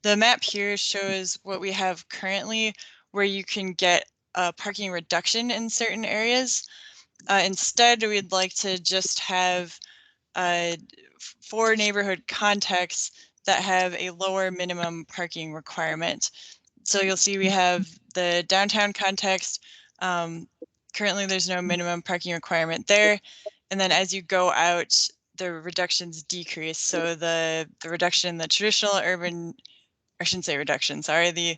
The map here shows what we have currently, where you can get a parking reduction in certain areas. Instead, we'd like to just have 4 neighborhood contexts that have a lower minimum parking requirement. So you'll see we have the downtown context. Currently, there's no minimum parking requirement there. And then as you go out, the reductions decrease. So the reduction in the traditional urban, I shouldn't say reduction, sorry, the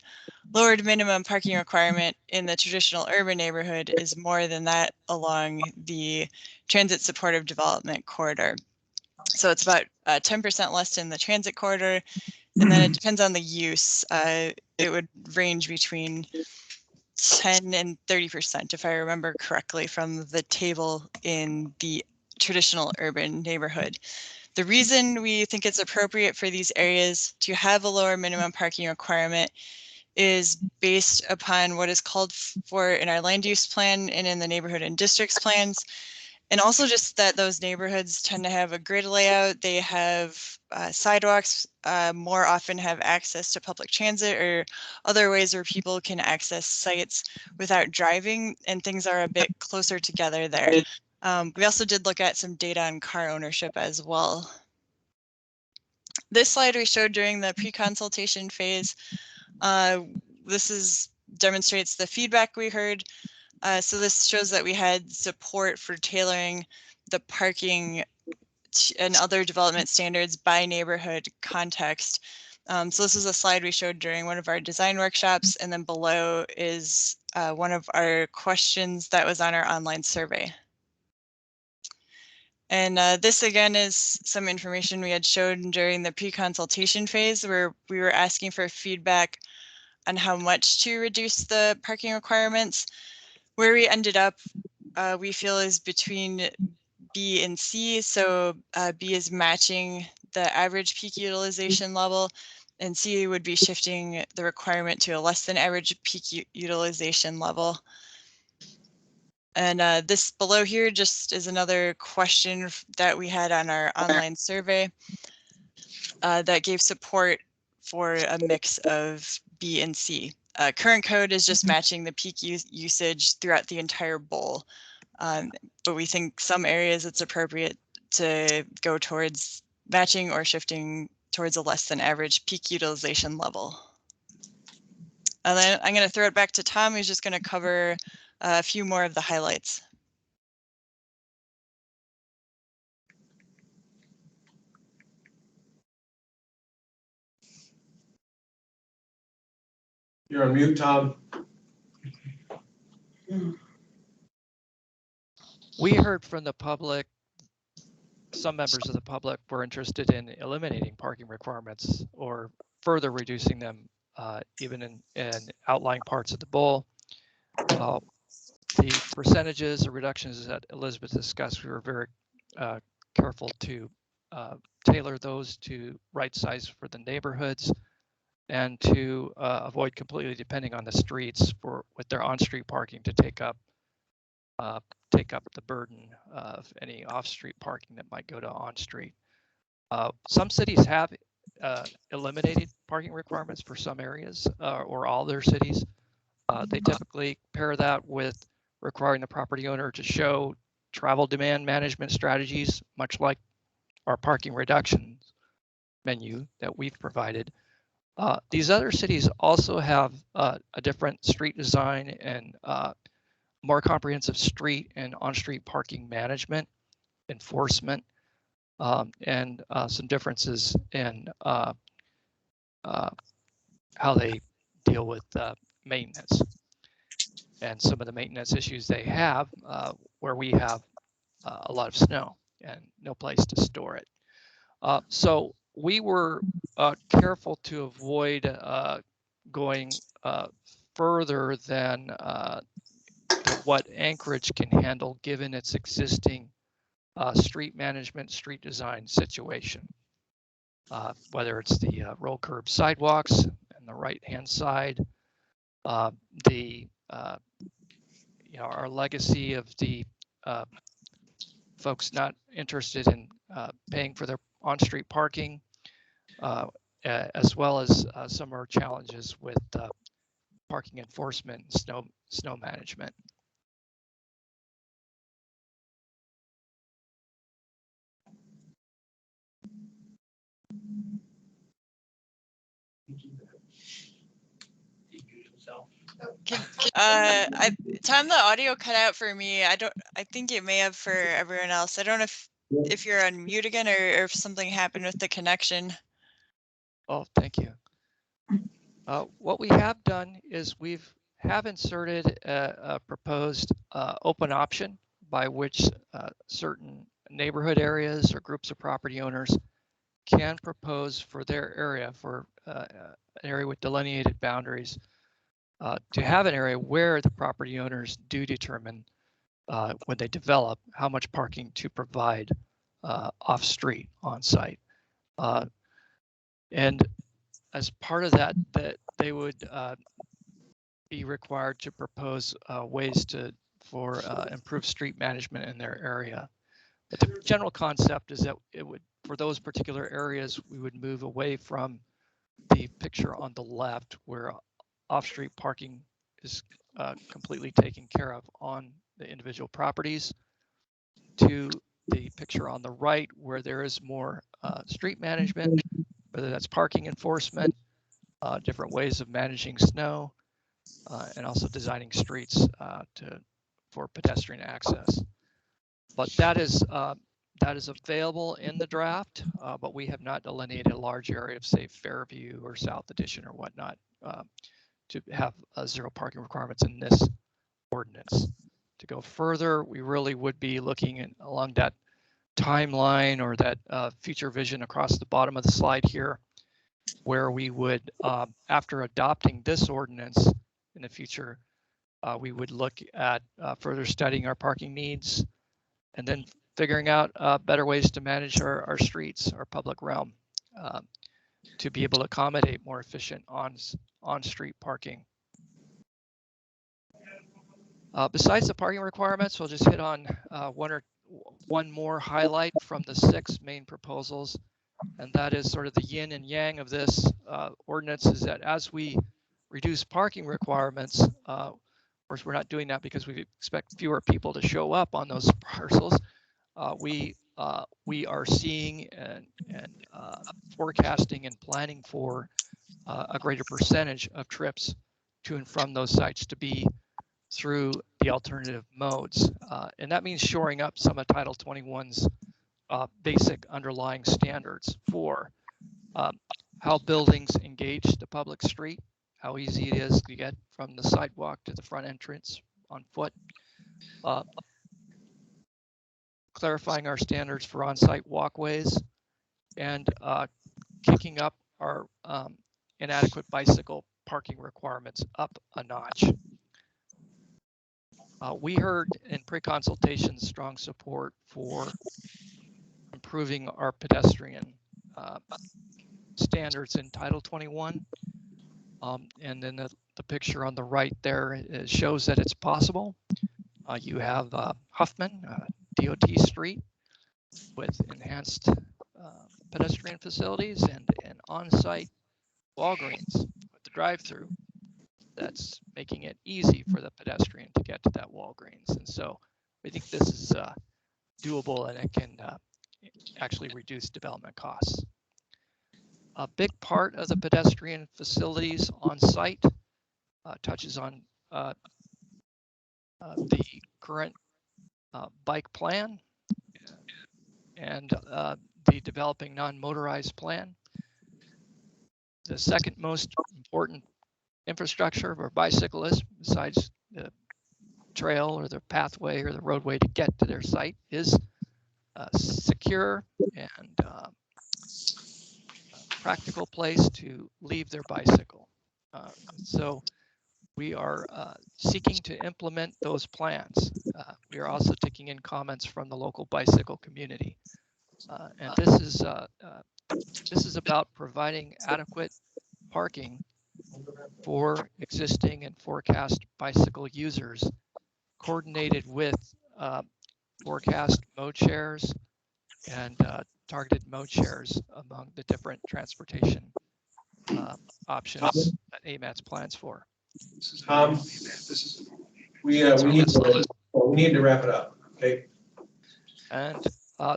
lowered minimum parking requirement in the traditional urban neighborhood is more than that along the transit supportive development corridor. So it's about 10% less in the transit corridor, and then it depends on the use. It would range between 10 and 30%, if I remember correctly, from the table in the traditional urban neighborhood. The reason we think it's appropriate for these areas to have a lower minimum parking requirement is based upon what is called for in our land use plan and in the neighborhood and districts plans. And also just that those neighborhoods tend to have a grid layout. They have sidewalks, more often have access to public transit or other ways where people can access sites without driving, and things are a bit closer together there. We also did look at some data on car ownership as well. This slide we showed during the pre-consultation phase. This demonstrates the feedback we heard. So this shows that we had support for tailoring the parking and other development standards by neighborhood context. So this is a slide we showed during one of our design workshops, and then below is one of our questions that was on our online survey. And this again is some information we had shown during the pre-consultation phase, where we were asking for feedback on how much to reduce the parking requirements. Where we ended up, we feel, is between B and C. So B is matching the average peak utilization level, and C would be shifting the requirement to a less than average peak utilization level. And this below here just is another question that we had on our online survey that gave support for a mix of B and C. Current code is just matching the peak usage throughout the entire bowl. But we think some areas it's appropriate to go towards matching or shifting towards a less than average peak utilization level. And then I'm going to throw it back to Tom, who's just going to cover a few more of the highlights. You're on mute, Tom. We heard from the public, some members of the public were interested in eliminating parking requirements or further reducing them, even in outlying parts of the bowl. The percentages or reductions that Elizabeth discussed, we were very careful to tailor those to right size for the neighborhoods and to avoid completely depending on the streets with their on-street parking to take up the burden of any off-street parking that might go to on-street. Some cities have eliminated parking requirements for some areas or all their cities. They typically pair that with requiring the property owner to show travel demand management strategies, much like our parking reductions menu that we've provided. These other cities also have a different street design and more comprehensive street and on-street parking management, enforcement, and some differences in how they deal with maintenance and some of the maintenance issues they have where we have a lot of snow and no place to store it. So we were careful to avoid going further than what Anchorage can handle given its existing street management, street design situation. Whether it's the roll curb sidewalks on the right-hand side, our legacy of the folks not interested in paying for their on-street parking, as well as some of our challenges with parking enforcement and snow management. Tom, the audio cut out for me. I think it may have for everyone else. I don't know if you're on mute again or if something happened with the connection. Oh, thank you. What we have done is we have inserted a proposed open option by which certain neighborhood areas or groups of property owners can propose for their area, for an area with delineated boundaries, to have an area where the property owners do determine when they develop how much parking to provide off-street, on-site. And as part of that, they would be required to propose ways for improved street management in their area. But the general concept is that it would, for those particular areas, we would move away from the picture on the left where off-street parking is completely taken care of on the individual properties to the picture on the right where there is more street management, whether that's parking enforcement, different ways of managing snow, and also designing streets for pedestrian access. But that is available in the draft, but we have not delineated a large area of, say, Fairview or South Addition or whatnot to have zero parking requirements in this ordinance. To go further, we really would be looking along that timeline or that future vision across the bottom of the slide here, where we would, after adopting this ordinance in the future, we would look at further studying our parking needs and then figuring out better ways to manage our streets, our public realm, to be able to accommodate more efficient on-street parking. Besides the parking requirements, we'll just hit on one more highlight from the 6 main proposals, and that is sort of the yin and yang of this ordinance is that as we reduce parking requirements, course, we're not doing that because we expect fewer people to show up on those parcels. We are seeing and forecasting and planning for a greater percentage of trips to and from those sites to be through the alternative modes. And that means shoring up some of Title 21's basic underlying standards for how buildings engage the public street, how easy it is to get from the sidewalk to the front entrance on foot, clarifying our standards for on-site walkways, and kicking up our inadequate bicycle parking requirements up a notch. We heard in pre-consultation strong support for improving our pedestrian standards in Title 21. And then the picture on the right there shows that it's possible. You have Huffman, DOT Street with enhanced pedestrian facilities and an on-site Walgreens with the drive-through that's making it easy for the pedestrian to get to that Walgreens. And so we think this is doable, and it can actually reduce development costs. A big part of the pedestrian facilities on site touches on the current bike plan and the developing non-motorized plan. The second most important infrastructure for bicyclists, besides the trail or the pathway or the roadway to get to their site, is a secure and practical place to leave their bicycle. So we are seeking to implement those plans. We are also taking in comments from the local bicycle community. And this is about providing adequate parking for existing and forecast bicycle users, coordinated with forecast mode shares and targeted mode shares among the different transportation options that AMATS plans for. We need to wrap it up, okay? And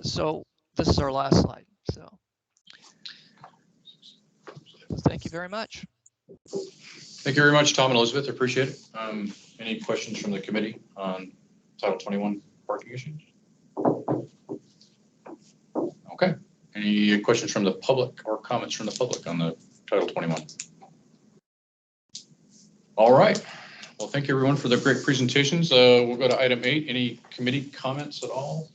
so this is our last slide. So thank you very much. Thank you very much, Tom and Elizabeth. I appreciate it. Any questions from the committee on Title 21 parking issues? Okay. Any questions from the public or comments from the public on the Title 21? All right. Well, thank you everyone for the great presentations. We'll go to item 8. Any committee comments at all?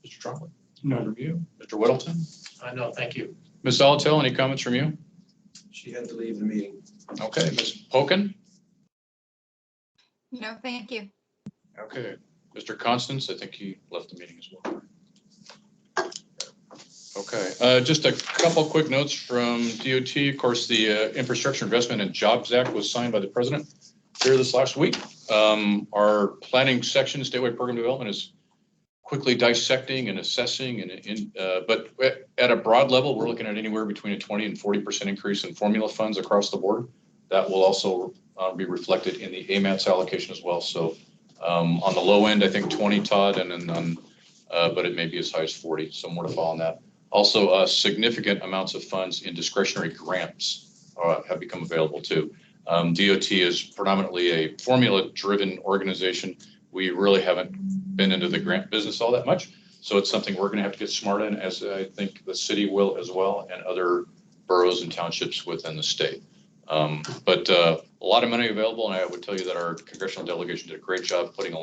Mr. Trombley? No. Review. Mr. Whittleton? No, thank you. Ms. Alatel, any comments from you? She had to leave the meeting. Okay. Ms. Pokin? No, thank you. Okay. Mr. Constance, I think he left the meeting as well. Okay. Just a couple quick notes from DOT. Of course, the Infrastructure Investment and Jobs Act was signed by the president here this last week. Our planning section, statewide program development, is quickly dissecting and assessing, but at a broad level, we're looking at anywhere between a 20 and 40% increase in formula funds across the board. That will also be reflected in the AMATS allocation as well. So on the low end, I think 20, Todd, and then but it may be as high as 40. So more to follow on that. Also, significant amounts of funds in discretionary grants have become available too. DOT is predominantly a formula-driven organization. We really haven't been into the grant business all that much. So it's something we're going to have to get smart in, as I think the city will as well, and other boroughs and townships within the state. But a lot of money available, and I would tell you that our congressional delegation did a great job putting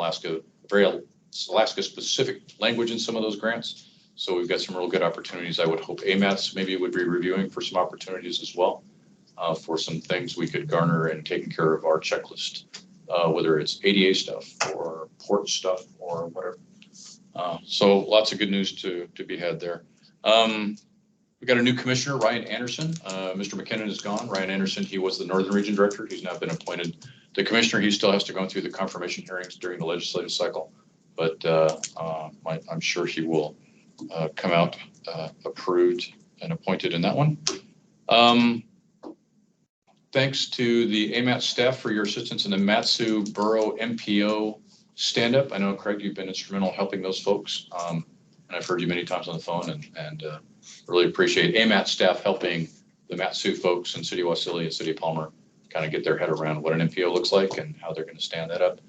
very Alaska-specific language in some of those grants. So we've got some real good opportunities. I would hope AMATS maybe would be reviewing for some opportunities as well, for some things we could garner and taking care of our checklist, whether it's ADA stuff or port stuff or whatever. So lots of good news to be had there. We got a new commissioner, Ryan Anderson. Mr. McKinnon is gone. Ryan Anderson, he was the Northern Region Director. He's now been appointed the commissioner. He still has to go through the confirmation hearings during the legislative cycle, but I'm sure he will come out thanks to the AMAT staff for your assistance in the Matsu Borough MPO stand-up. I know, Craig, you've been instrumental in helping those folks. And I've heard you many times on the phone and really appreciate AMAT staff helping the Matsu folks in City of Wasilla and City of Palmer kind of get their head around what an MPO looks like and how they're going to stand that up.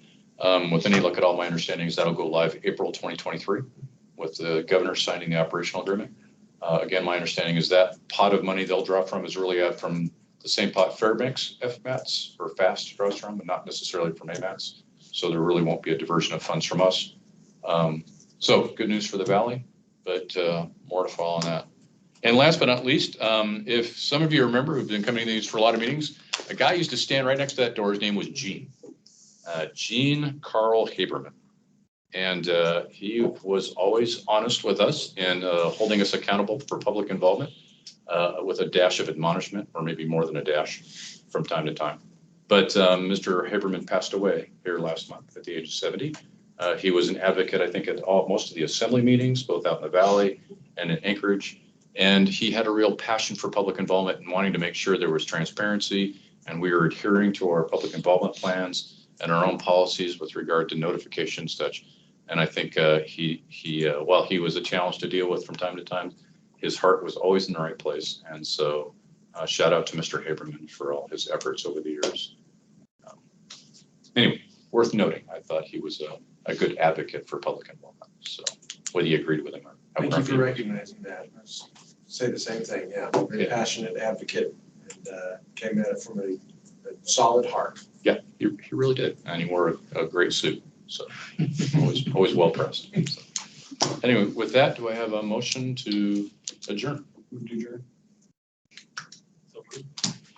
With any luck at all, my understanding is that'll go live April 2023 with the governor signing the operational agreement. Again, my understanding is that pot of money they'll draw from is really out from the same pot Fairbanks FMATs or FAST draws from, but not necessarily from AMATs. So there really won't be a diversion of funds from us. So good news for the Valley, but more to follow on that. And last but not least, if some of you remember who've been coming to these for a lot of meetings, a guy used to stand right next to that door. His name was Gene. Gene Carl Haberman. And he was always honest with us in holding us accountable for public involvement with a dash of admonishment, or maybe more than a dash from time to time. But Mr. Haberman passed away here last month at the age of 70. He was an advocate, I think, at most of the assembly meetings, both out in the Valley and in Anchorage. And he had a real passion for public involvement and wanting to make sure there was transparency and we were adhering to our public involvement plans and our own policies with regard to notification such. And I think while he was a challenge to deal with from time to time, his heart was always in the right place. And so shout out to Mr. Haberman for all his efforts over the years. Anyway, worth noting, I thought he was a good advocate for public involvement. So whether you agreed with him or not. Thank you for recognizing that. I was say the same thing, yeah. Very passionate advocate and came at it from a solid heart. Yeah, he really did. And he wore a great suit. So always well pressed. So, anyway, with that, do I have a motion to adjourn?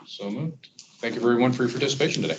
So moved. Thank you everyone for your participation today.